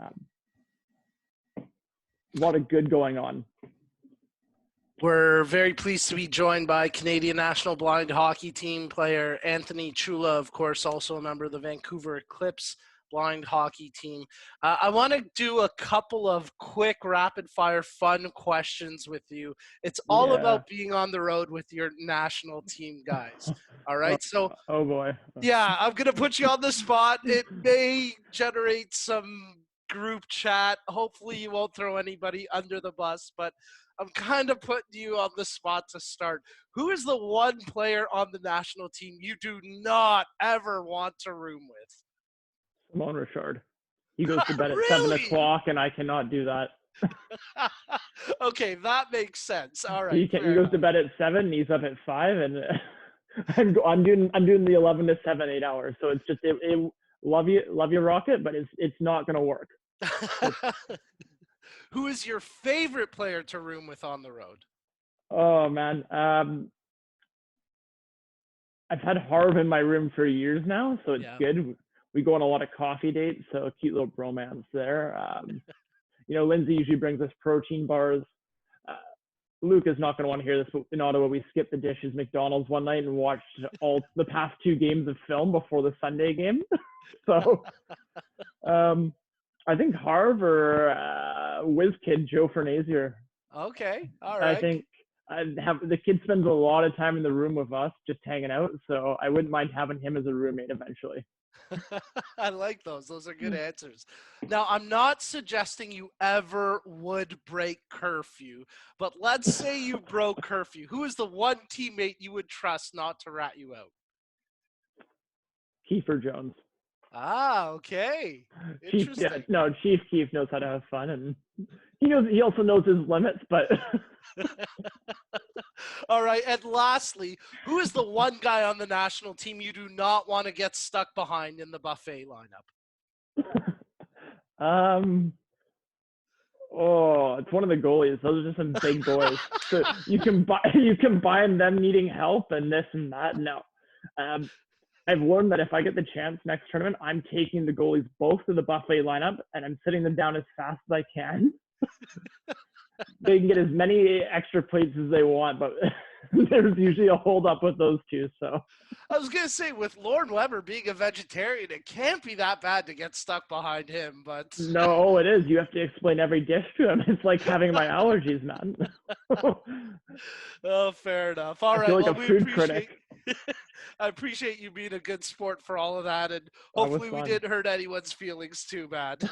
E: A lot of good going on.
A: We're very pleased to be joined by Canadian national blind hockey team player Anthony Ciulla, of course, also a member of the Vancouver Eclipse blind hockey team. I want to do a couple of quick rapid fire fun questions with you. It's all
E: Yeah.
A: about being on the road with your national team guys. All right. So,
E: Oh boy.
A: yeah, I'm going to put you on the spot. It may generate some group chat. Hopefully you won't throw anybody under the bus, but I'm kind of putting you on the spot to start. Who is the one player on the national team you do not ever want to room with?
E: Simon Richard. He goes to bed at
A: Really?
E: 7 o'clock, and I cannot do that.
A: Okay, that makes sense. All right.
E: He goes to bed at 7, and he's up at 5, and I'm doing the 11 to 7 8 hours. So it's just love you Rocket, but it's not gonna work.
A: Who is your favorite player to room with on the road?
E: Oh man, I've had Harv in my room for years now, so it's good. We go on a lot of coffee dates, so a cute little bromance there. Lindsay usually brings us protein bars. Luke is not going to want to hear this, but in Ottawa, we skipped the dishes McDonald's one night and watched all the past 2 games of film before the Sunday game. So I think Harv or WizKid Joe Fernazier.
A: Okay, all right.
E: I think the kid spends a lot of time in the room with us just hanging out, so I wouldn't mind having him as a roommate eventually.
A: I like those. Those are good answers. Now, I'm not suggesting you ever would break curfew, but let's say you broke curfew. Who is the one teammate you would trust not to rat you out?
E: Kiefer Jones.
A: Ah, okay. Interesting.
E: Chief Keef knows how to have fun, and he also knows his limits, but
A: all right. And lastly, who is the one guy on the national team you do not want to get stuck behind in the buffet lineup?
E: It's one of the goalies. Those are just some big boys. So you combine them needing help and this and that. No. I've learned that if I get the chance next tournament, I'm taking the goalies both to the buffet lineup and I'm sitting them down as fast as I can. They can get as many extra plates as they want, but there's usually a hold up with those two. So
A: I was going to say, with Lauren Weber being a vegetarian, it can't be that bad to get stuck behind him, but
E: no, it is. You have to explain every dish to him. It's like having my allergies, man.
A: Oh, fair enough. All right.
E: I feel like a food critic.
A: I appreciate you being a good sport for all of that, and hopefully we didn't hurt anyone's feelings too bad.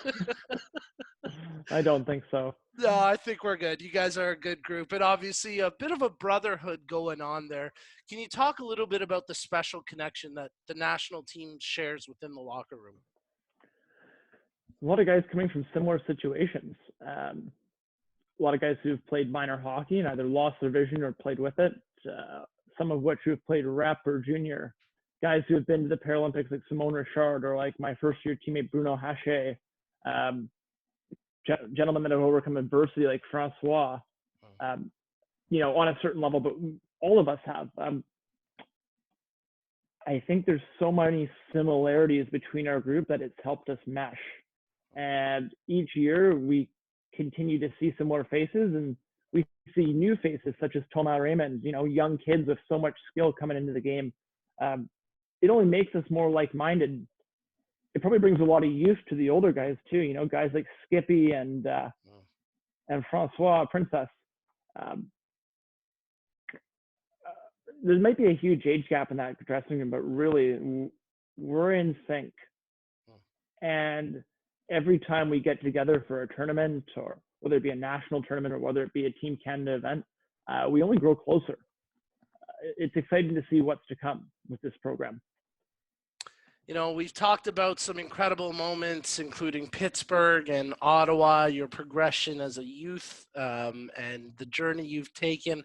E: I don't think so.
A: No, I think we're good. You guys are a good group, and obviously a bit of a brotherhood going on there. Can you talk a little bit about the special connection that the national team shares within the locker room?
E: A lot of guys coming from similar situations. A lot of guys who've played minor hockey and either lost their vision or played with it. Some of which who have played rep or junior. Guys who have been to the Paralympics like Simon Richard or like my first year teammate Bruno Haché. Gentlemen that have overcome adversity like Francois, on a certain level, but all of us have. I think there's so many similarities between our group that it's helped us mesh. And each year we continue to see similar faces and we see new faces such as Thomas Raymond, young kids with so much skill coming into the game. It only makes us more like-minded. It probably brings a lot of youth to the older guys too, guys like Skippy and Francois Princess. There might be a huge age gap in that dressing room, but really we're in sync. And every time we get together for a tournament, or whether it be a national tournament or whether it be a Team Canada event, we only grow closer. It's exciting to see what's to come with this program.
A: We've talked about some incredible moments, including Pittsburgh and Ottawa, your progression as a youth, and the journey you've taken.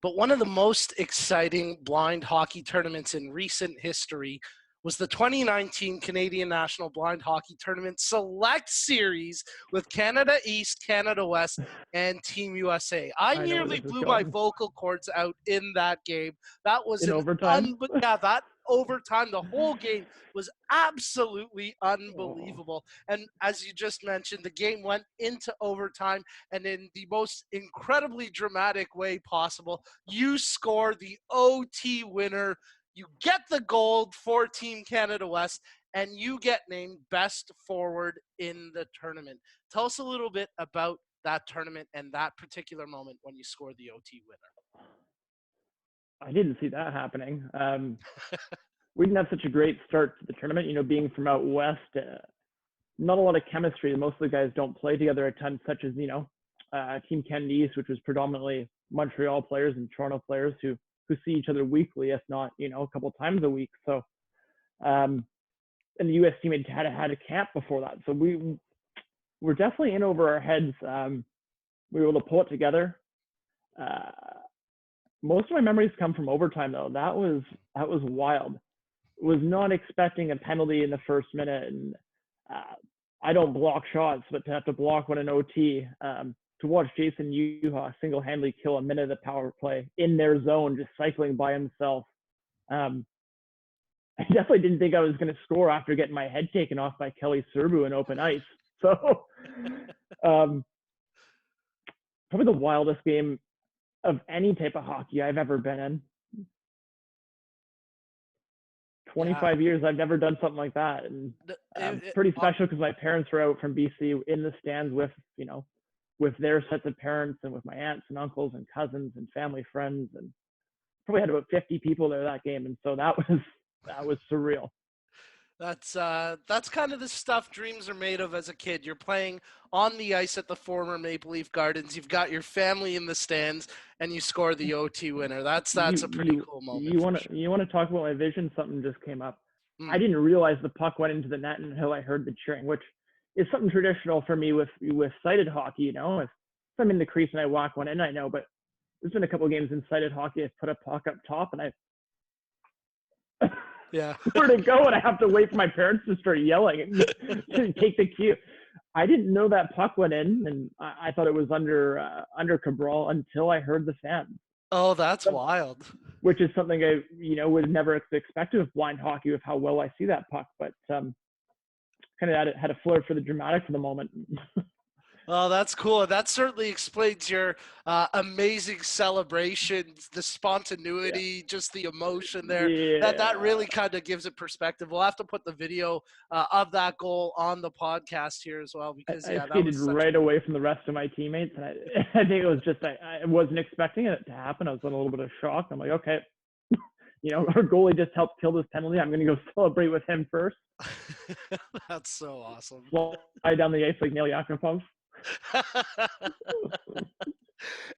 A: But one of the most exciting blind hockey tournaments in recent history was the 2019 Canadian National Blind Hockey Tournament Select Series with Canada East, Canada West, and Team USA. I
E: I know where
A: nearly
E: this is
A: blew my
E: going.
A: vocal cords out in that game. That was
E: In overtime?
A: that overtime, the whole game was absolutely
E: Oh.
A: unbelievable. And as you just mentioned, the game went into overtime, and in the most incredibly dramatic way possible, you score the OT winner. You get the gold for Team Canada West, and you get named best forward in the tournament. Tell us a little bit about that tournament and that particular moment when you scored the OT winner.
E: I didn't see that happening. We didn't have such a great start to the tournament, you know, being from out west. Not a lot of chemistry. Most of the guys don't play together a ton, such as, you know, Team Canada East, which was predominantly Montreal players and Toronto players who see each other weekly, if not, you know, a couple times a week. So, and the US team had a camp before that. So we were definitely in over our heads. We were able to pull it together. Most of my memories come from overtime, though. That was wild. Was not expecting a penalty in the first minute, and I don't block shots, but to have to block one in OT, to watch Jason Yuha single-handedly kill a minute of the power play in their zone, just cycling by himself. I definitely didn't think I was going to score after getting my head taken off by Kelly Serbu in open ice. So probably the wildest game of any type of hockey I've ever been in. 25 years, I've never done something like that. And pretty special because my parents were out from BC in the stands with, you know, with their sets of parents and with my aunts and uncles and cousins and family friends, and probably had about 50 people there that game. And so that was surreal.
A: That's kind of the stuff dreams are made of as a kid. You're playing on the ice at the former Maple Leaf Gardens. You've got your family in the stands, and you score the OT winner. That's a pretty cool moment.
E: You want to talk about my vision? Something just came up. I didn't realize the puck went into the net until I heard the cheering, which is something traditional for me with sighted hockey. You know, if I'm in the crease and I walk one in, I know. But there's been a couple of games in sighted hockey. I've put a puck up top, and where to go, and I have to wait for my parents to start yelling and to take the cue. I didn't know that puck went in, and I thought it was under Cabral until I heard the fans.
A: Oh, that's wild.
E: Which is something I, you know, would never expect of blind hockey with how well I see that puck, but kind of had a flair for the dramatic for the moment.
A: Oh, that's cool. That certainly explains your amazing celebrations, the spontaneity, just the emotion there.
E: Yeah.
A: That really kind of gives it perspective. We'll have to put the video of that goal on the podcast here as well, because
E: I skated right away from the rest of my teammates, and I think it was just I wasn't expecting it to happen. I was in a little bit of shock. I'm like, okay, you know, our goalie just helped kill this penalty. I'm going to go celebrate with him first.
A: That's so awesome.
E: Slide down the ice like Neil Yakupov.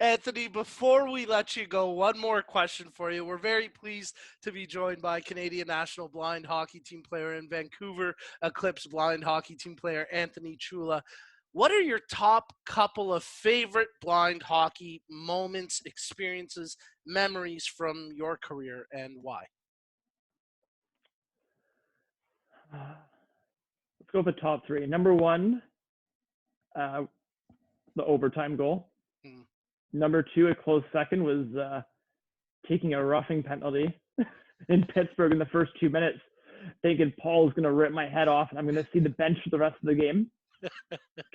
A: Anthony, before we let you go, one more question for you. We're very pleased to be joined by Canadian National Blind Hockey Team player and Vancouver Eclipse Blind Hockey Team player Anthony Ciulla. What are your top couple of favorite blind hockey moments, experiences, memories from your career, and why?
E: Let's go with the top three. Number one, the overtime goal. Number two, a close second, was taking a roughing penalty in Pittsburgh in the first 2 minutes, thinking Paul's going to rip my head off and I'm going to see the bench for the rest of the game.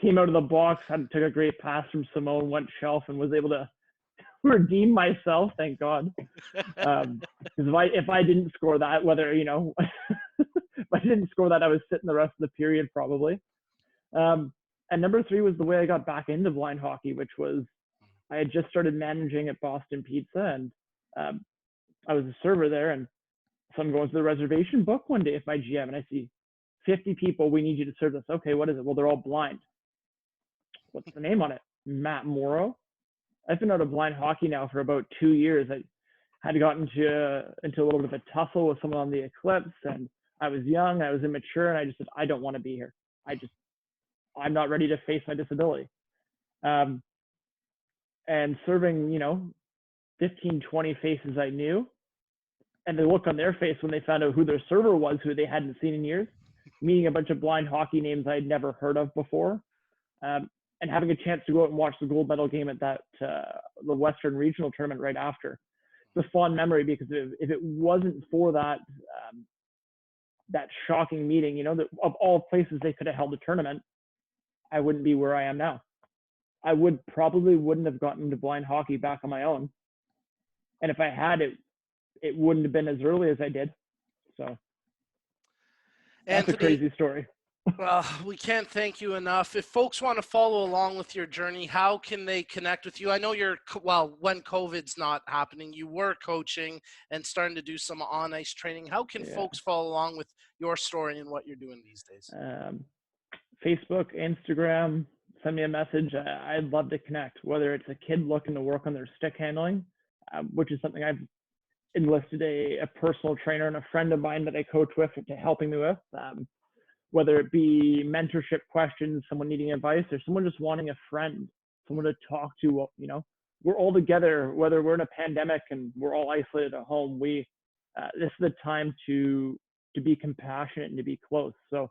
E: Came out of the box, took a great pass from Simone, went shelf, and was able to redeem myself, thank God. Because if I didn't score that, whether, you know, if I didn't score that, I was sitting the rest of the period probably. And number three was the way I got back into blind hockey, which was I had just started managing at Boston Pizza, and I was a server there. And so I'm going to the reservation book one day with my GM, and I see 50 people. We need you to serve this. Okay, what is it? Well, they're all blind. What's the name on it? Matt Morrow. I've been out of blind hockey now for about 2 years. I had gotten into a little bit of a tussle with someone on the Eclipse, and I was young, I was immature, and I just said, I don't want to be here. I'm not ready to face my disability. And serving, you know, 15, 20 faces I knew, and the look on their face when they found out who their server was, who they hadn't seen in years, meeting a bunch of blind hockey names I'd never heard of before, and having a chance to go out and watch the gold medal game at that the Western Regional tournament right after. It's a fond memory, because if it wasn't for that that shocking meeting, that of all places they could have held a tournament, I wouldn't be where I am now. I wouldn't have gotten into blind hockey back on my own. And if I had, it wouldn't have been as early as I did. So that's
A: Anthony,
E: a crazy story.
A: Well, we can't thank you enough. If folks want to follow along with your journey, how can they connect with you? I know when COVID's not happening, you were coaching and starting to do some on-ice training. How can folks follow along with your story and what you're doing these days?
E: Facebook, Instagram, send me a message. I'd love to connect, whether it's a kid looking to work on their stick handling, which is something I've enlisted a personal trainer and a friend of mine that I coach with to helping me with. Whether it be mentorship questions, someone needing advice, or someone just wanting a friend, someone to talk to. We're all together, whether we're in a pandemic and we're all isolated at home. This is the time to be compassionate and to be close. So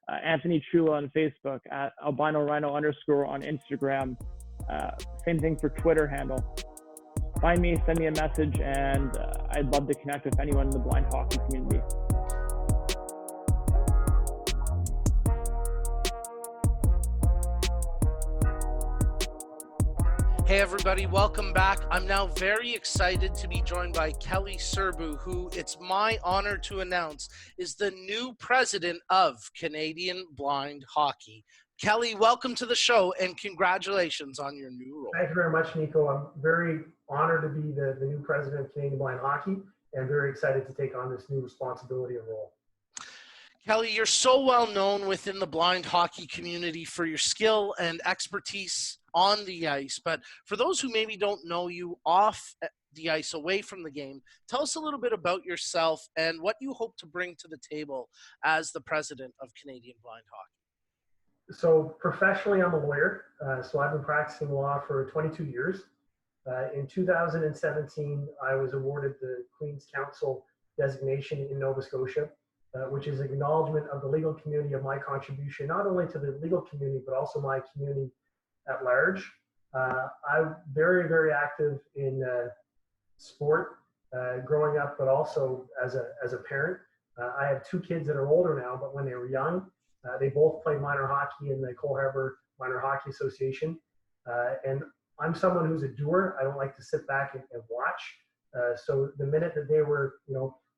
E: Anthony Ciulla on Facebook, at @albinorhino_ on Instagram. Same thing for Twitter handle. Find me, send me a message, and I'd love to connect with anyone in the blind hockey community.
A: Hey everybody, welcome back. I'm now very excited to be joined by Kelly Serbu, who it's my honor to announce is the new president of Canadian Blind Hockey. Kelly, welcome to the show and congratulations on your new role.
F: Thank you very much, Nico. I'm very honored to be the new president of Canadian Blind Hockey and very excited to take on this new responsibility and role.
A: Kelly, you're so well known within the blind hockey community for your skill and expertise on the ice. But for those who maybe don't know you off the ice, away from the game, tell us a little bit about yourself and what you hope to bring to the table as the president of Canadian Blind Hockey.
F: So professionally, I'm a lawyer. So I've been practicing law for 22 years. In 2017, I was awarded the Queen's Counsel designation in Nova Scotia, which is acknowledgement of the legal community of my contribution, not only to the legal community, but also my community at large. I'm very, very active in sport growing up, but also as a parent. I have two kids that are older now, but when they were young, they both played minor hockey in the Cole Harbour Minor Hockey Association. And I'm someone who's a doer. I don't like to sit back and watch. So the minute that they were,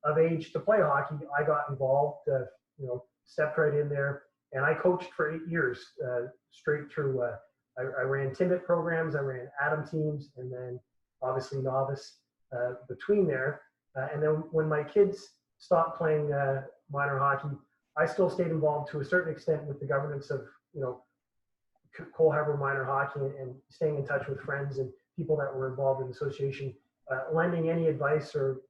F: of age to play hockey, I got involved, stepped right in there, and I coached for 8 years, straight through. I ran Timbit programs, I ran Atom teams, and then obviously novice between there. And then when my kids stopped playing minor hockey, I still stayed involved to a certain extent with the governance of, Cole Harbour Minor Hockey and staying in touch with friends and people that were involved in the association, lending any advice or,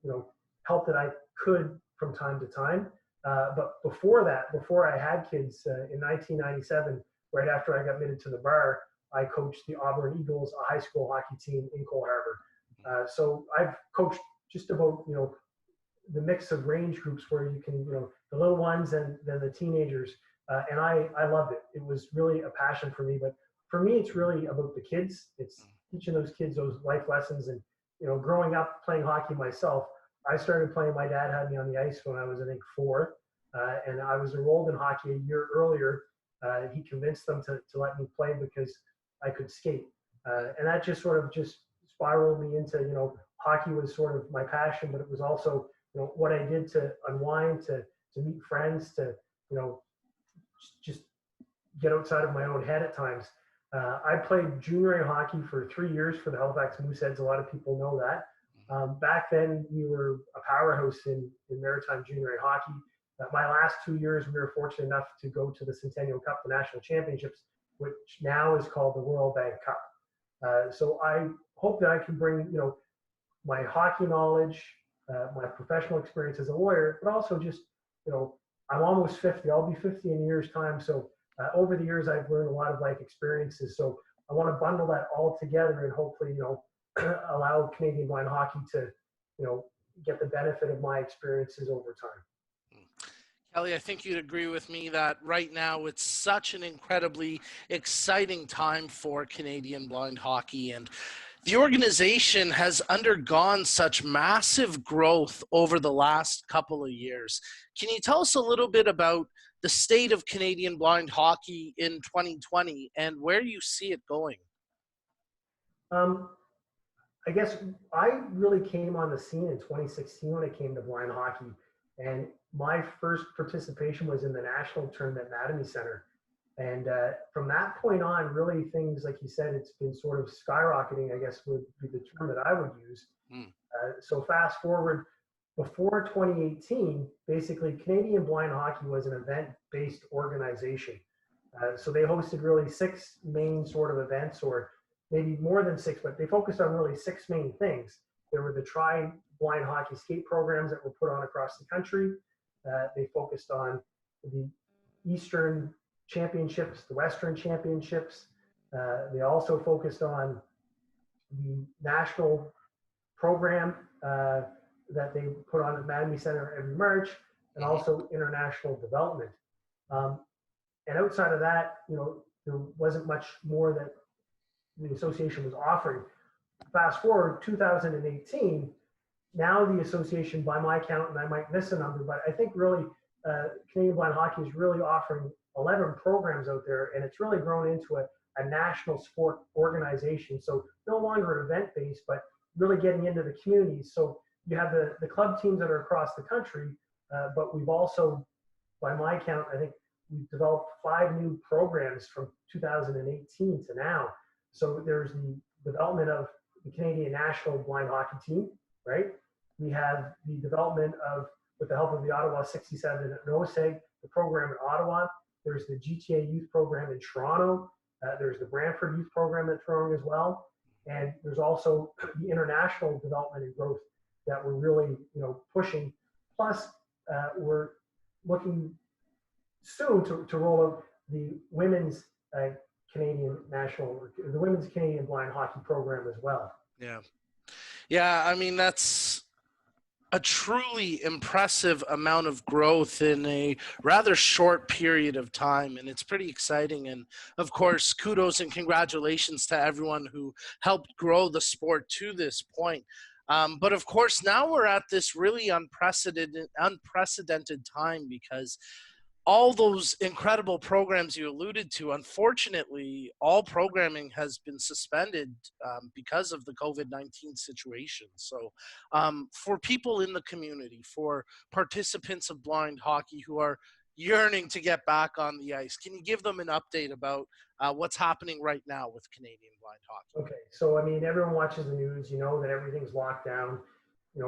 F: help that I could from time to time. But before that, before I had kids, in 1997, right after I got admitted to the bar, I coached the Auburn Eagles, a high school hockey team in Cole Harbour. So I've coached just about, the mix of range groups where you can, the little ones and then the teenagers. And I loved it. It was really a passion for me. But for me, it's really about the kids. It's teaching those kids those life lessons. And, growing up playing hockey myself, I started playing, my dad had me on the ice when I was, I think, 4. And I was enrolled in hockey a year earlier. He convinced them to let me play because I could skate. And that just sort of just spiraled me into, hockey was sort of my passion, but it was also, what I did to unwind, to meet friends, to, just get outside of my own head at times. I played junior A hockey for 3 years for the Halifax Mooseheads. A lot of people know that. Back then, we were a powerhouse in maritime junior A hockey. My last 2 years, we were fortunate enough to go to the Centennial Cup, the national championships, which now is called the Royal Bank Cup. So I hope that I can bring, my hockey knowledge, my professional experience as a lawyer, but also just, I'm almost 50. I'll be 50 in a year's time. So over the years, I've learned a lot of life experiences. So I want to bundle that all together and hopefully, allow Canadian Blind Hockey to, get the benefit of my experiences over time.
A: Kelly, I think you'd agree with me that right now it's such an incredibly exciting time for Canadian blind hockey, and the organization has undergone such massive growth over the last couple of years. Can you tell us a little bit about the state of Canadian blind hockey in 2020 and where you see it going?
F: I guess I really came on the scene in 2016 when it came to blind hockey. And my first participation was in the national tournament Mattamy Center. And from that point on, really things, like you said, it's been sort of skyrocketing, I guess would be the term that I would use. So fast forward, before 2018, basically Canadian Blind Hockey was an event-based organization. So they hosted really 6 main sort of events, or maybe more than 6, but they focused on really 6 main things. There were the tri-blind hockey skate programs that were put on across the country. They focused on the Eastern Championships, the Western Championships. They also focused on the national program that they put on at Mattamy Center every March, and also international development. And outside of that, there wasn't much more that the association was offering. Fast forward 2018, now the association, by my count, and I might miss a number, but I think really Canadian Blind Hockey is really offering 11 programs out there, and it's really grown into a national sport organization. So no longer event-based, but really getting into the communities. So you have the club teams that are across the country, but we've also, by my count, I think we've developed 5 new programs from 2018 to now. So there's the development of the Canadian National Blind Hockey Team, right? We have the development of, with the help of the Ottawa 67 at NOSEG, the program in Ottawa. There's the GTA Youth Program in Toronto. There's the Brantford Youth Program at Toronto as well. And there's also the international development and growth that we're really, pushing. Plus, we're looking soon to roll out the women's the women's Canadian Blind Hockey program as well.
A: Yeah. I mean, that's a truly impressive amount of growth in a rather short period of time, and it's pretty exciting. And of course, kudos and congratulations to everyone who helped grow the sport to this point. But of course, now we're at this really unprecedented time, because all those incredible programs you alluded to, unfortunately, all programming has been suspended because of the COVID-19 situation. So for people in the community, for participants of blind hockey who are yearning to get back on the ice, can you give them an update about what's happening right now with Canadian blind hockey?
F: Okay, so I mean, everyone watches the news, that everything's locked down.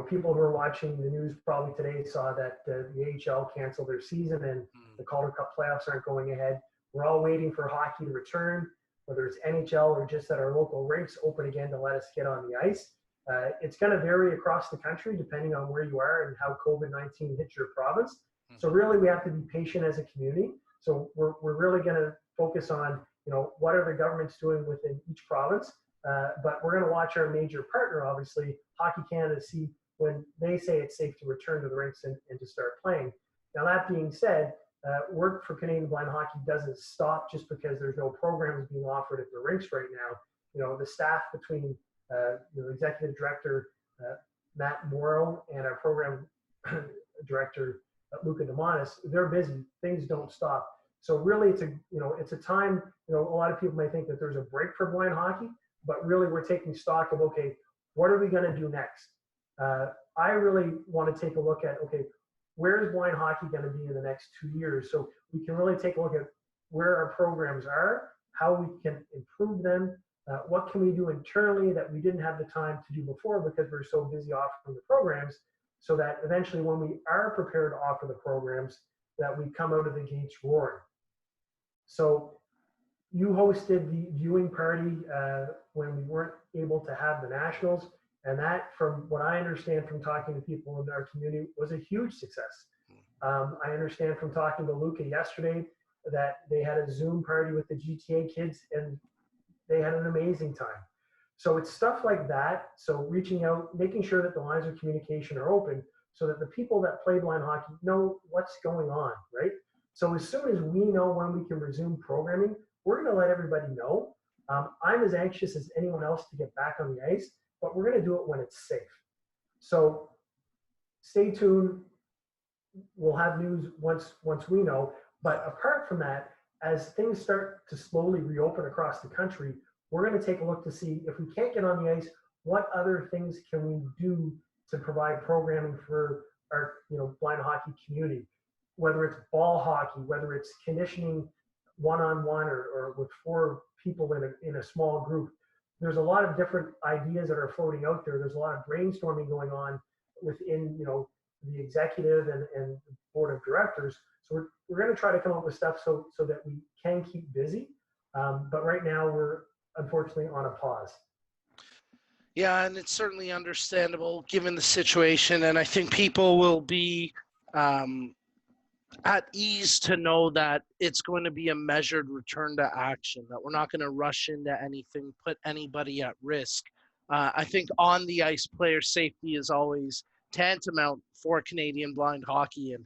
F: People who are watching the news probably today saw that the AHL canceled their season and the Calder Cup playoffs aren't going ahead. We're all waiting for hockey to return, whether it's NHL or just that our local rinks open again to let us get on the ice. It's going to vary across the country depending on where you are and how COVID-19 hits your province. So really, we have to be patient as a community. So we're really going to focus on, what are the governments doing within each province. But we're going to watch our major partner, obviously, Hockey Canada, see when they say it's safe to return to the rinks and to start playing. Now, that being said, work for Canadian Blind Hockey doesn't stop just because there's no programs being offered at the rinks right now. The staff between the executive director, Matt Morrow, and our program director, Luca Demonis, they're busy. Things don't stop. So really, it's a time, a lot of people may think that there's a break for blind hockey, but really we're taking stock of, okay, what are we going to do next? I really want to take a look at, okay, where's blind hockey going to be in the next 2 years? So we can really take a look at where our programs are, how we can improve them, what can we do internally that we didn't have the time to do before because we're so busy offering the programs, so that eventually when we are prepared to offer the programs, that we come out of the gates roaring. So you hosted the viewing party when we weren't able to have the Nationals. And that, from what I understand from talking to people in our community, was a huge success. I understand from talking to Luca yesterday that they had a Zoom party with the GTA kids and they had an amazing time. So it's stuff like that. So reaching out, making sure that the lines of communication are open so that the people that play blind hockey know what's going on, right? So as soon as we know when we can resume programming, we're going to let everybody know. I'm as anxious as anyone else to get back on the ice, but we're going to do it when it's safe. So stay tuned. We'll have news once we know. But apart from that, as things start to slowly reopen across the country, we're going to take a look to see if we can't get on the ice, what other things can we do to provide programming for our blind hockey community, whether it's ball hockey, whether it's conditioning one-on-one or with 4 people in a small group. There's a lot of different ideas that are floating out there. There's a lot of brainstorming going on within the executive and board of directors. So we're going to try to come up with stuff so that we can keep busy. But right now we're unfortunately on a pause.
A: Yeah, and it's certainly understandable given the situation. And I think people will be at ease to know that it's going to be a measured return to action, that we're not going to rush into anything, put anybody at risk. I think on the ice, player safety is always tantamount for Canadian blind hockey, and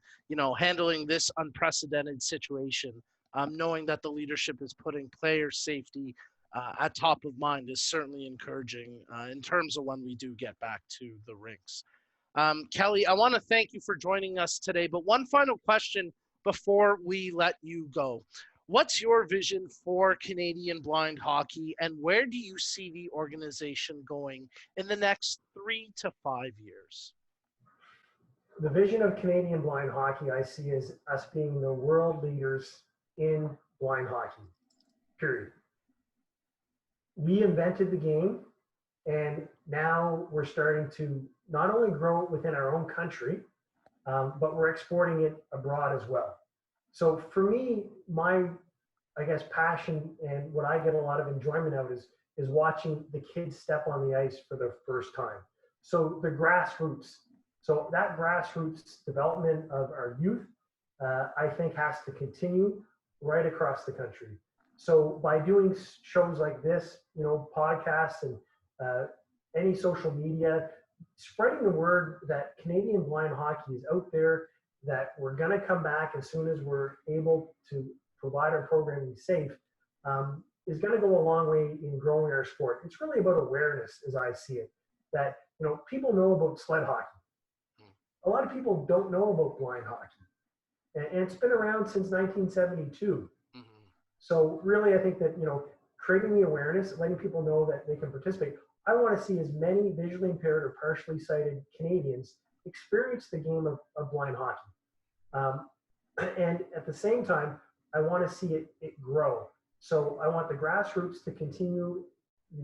A: handling this unprecedented situation, knowing that the leadership is putting player safety at top of mind is certainly encouraging in terms of when we do get back to the rinks. Kelly, I want to thank you for joining us today, but one final question before we let you go. What's your vision for Canadian blind hockey, and where do you see the organization going in the next 3 to 5 years?
F: The vision of Canadian blind hockey I see as us being the world leaders in blind hockey, period. We invented the game, and now we're starting to not only grow it within our own country, but we're exporting it abroad as well. So for me, my, passion and what I get a lot of enjoyment out is watching the kids step on the ice for the first time. So the grassroots. So that grassroots development of our youth, I think has to continue right across the country. So by doing shows like this, podcasts and any social media, spreading the word that Canadian blind hockey is out there, that we're going to come back as soon as we're able to provide our programming safe, is going to go a long way in growing our sport. It's really about awareness, as I see it, that people know about sled hockey. A lot of people don't know about blind hockey, and it's been around since 1972. So really, I think that creating the awareness, letting people know that they can participate. I want to see as many visually impaired or partially sighted Canadians experience the game of blind hockey. And at the same time, I want to see it grow. So I want the grassroots to continue.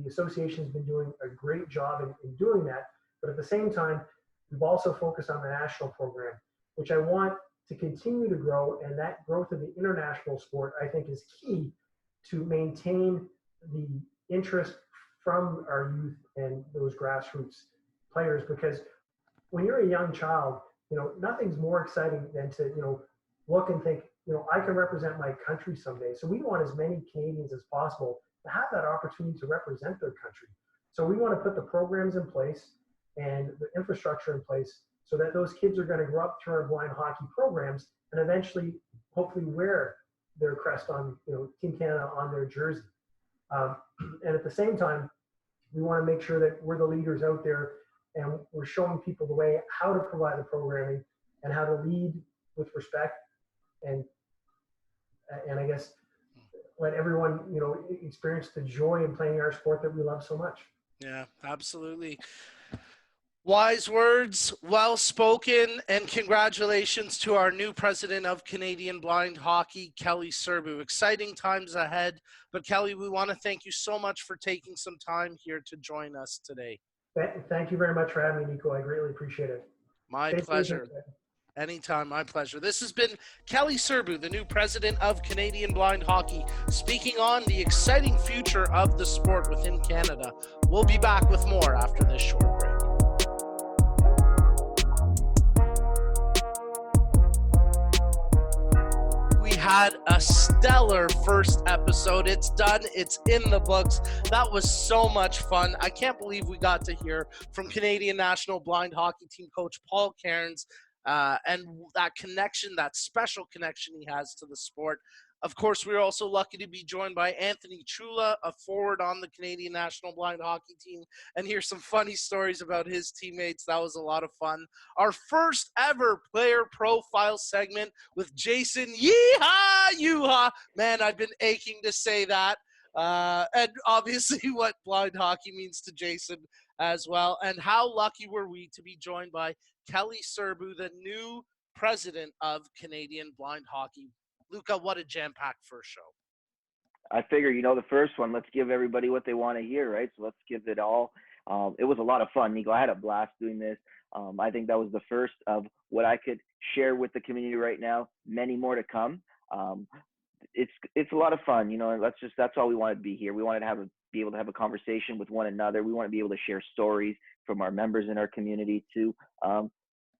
F: The association's been doing a great job in doing that. But at the same time, we've also focused on the national program, which I want to continue to grow. And that growth of the international sport, I think, is key to maintain the interest from our youth and those grassroots players. Because when you're a young child, nothing's more exciting than to, look and think, I can represent my country someday. So we want as many Canadians as possible to have that opportunity to represent their country. So we want to put the programs in place and the infrastructure in place so that those kids are going to grow up through our blind hockey programs and eventually hopefully wear their crest on, Team Canada on their jersey. And at the same time, we want to make sure that we're the leaders out there and we're showing people the way how to provide the programming and how to lead with respect and I guess let everyone, experience the joy in playing our sport that we love so much.
A: Yeah, absolutely. Wise words, well spoken, and congratulations to our new president of Canadian Blind Hockey, Kelly Serbu. Exciting times ahead. But Kelly, we want to thank you so much for taking some time here to join us today.
F: Thank you very much for having me, Nico. I greatly appreciate it.
A: My pleasure. Anytime, my pleasure. This has been Kelly Serbu, the new president of Canadian Blind Hockey, speaking on the exciting future of the sport within Canada. We'll be back with more after this short break. We had a stellar first episode. It's done. It's in the books. That was so much fun. I can't believe we got to hear from Canadian National Blind Hockey Team coach Paul Kerins and that connection, that special connection he has to the sport. Of course, we were also lucky to be joined by Anthony Ciulla, a forward on the Canadian National Blind Hockey Team, and hear some funny stories about his teammates. That was a lot of fun. Our first ever player profile segment with Jason Yuha. Man, I've been aching to say that. And obviously what blind hockey means to Jason as well. And how lucky were we to be joined by Kelly Serbu, the new president of Canadian Blind Hockey. Luca, what a jam-packed first show.
B: I figure, the first one, let's give everybody what they want to hear, right? So let's give it all. It was a lot of fun, Nico. I had a blast doing this. I think that was the first of what I could share with the community right now. Many more to come. It's a lot of fun, and that's all we wanted to be here. We wanted to be able to have a conversation with one another. We want to be able to share stories from our members in our community to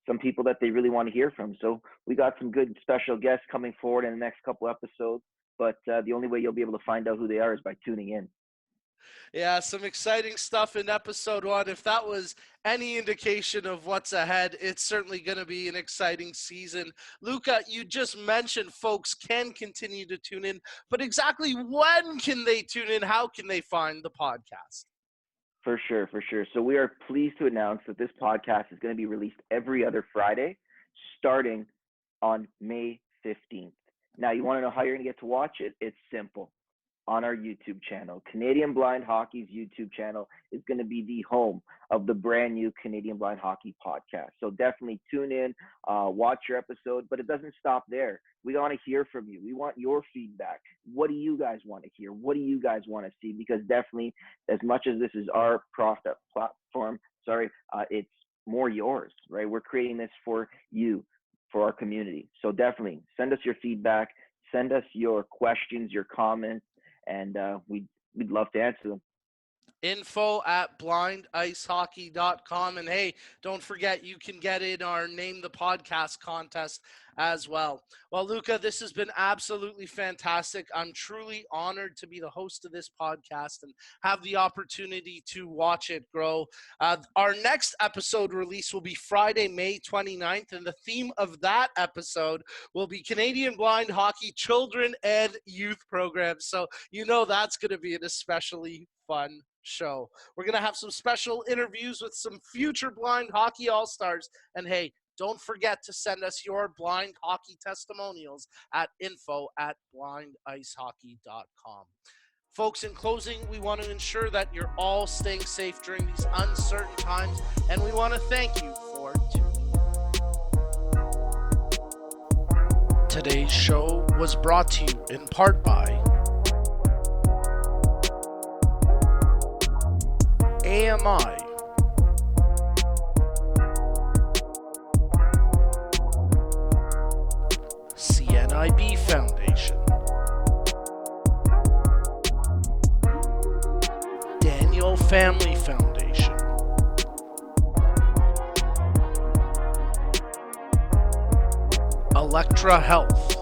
B: some people that they really want to hear from. So we got some good special guests coming forward in the next couple episodes, but the only way you'll be able to find out who they are is by tuning in.
A: Yeah, some exciting stuff in episode 1. If that was any indication of what's ahead, it's certainly going to be an exciting season. Luca, you just mentioned folks can continue to tune in, but exactly when can they tune in? How can they find the podcast?
B: For sure. So we are pleased to announce that this podcast is going to be released every other Friday, starting on May 15th. Now, you want to know how you're going to get to watch it? It's simple. On our YouTube channel. Canadian Blind Hockey's YouTube channel is going to be the home of the brand new Canadian Blind Hockey podcast. So definitely tune in, watch your episode, but it doesn't stop there. We want to hear from you. We want your feedback. What do you guys want to hear? What do you guys want to see? Because definitely, as much as this is our platform, it's more yours, right? We're creating this for you, for our community. So definitely send us your feedback, send us your questions, your comments, and we'd love to answer them.
A: info@blindicehockey.com. And hey, don't forget, you can get in our Name the Podcast contest as well. Well, Luca, this has been absolutely fantastic. I'm truly honored to be the host of this podcast and have the opportunity to watch it grow. Our next episode release will be Friday, May 29th, and the theme of that episode will be Canadian Blind Hockey Children and Youth Programs. So that's going to be an especially fun show. We're going to have some special interviews with some future blind hockey all-stars. And hey, don't forget to send us your blind hockey testimonials at info@blindicehockey.com. Folks, in closing, we want to ensure that you're all staying safe during these uncertain times, and we want to thank you for tuning in. Today's show was brought to you in part by AMI, CNIB Foundation, Daniel Family Foundation, Electra Health,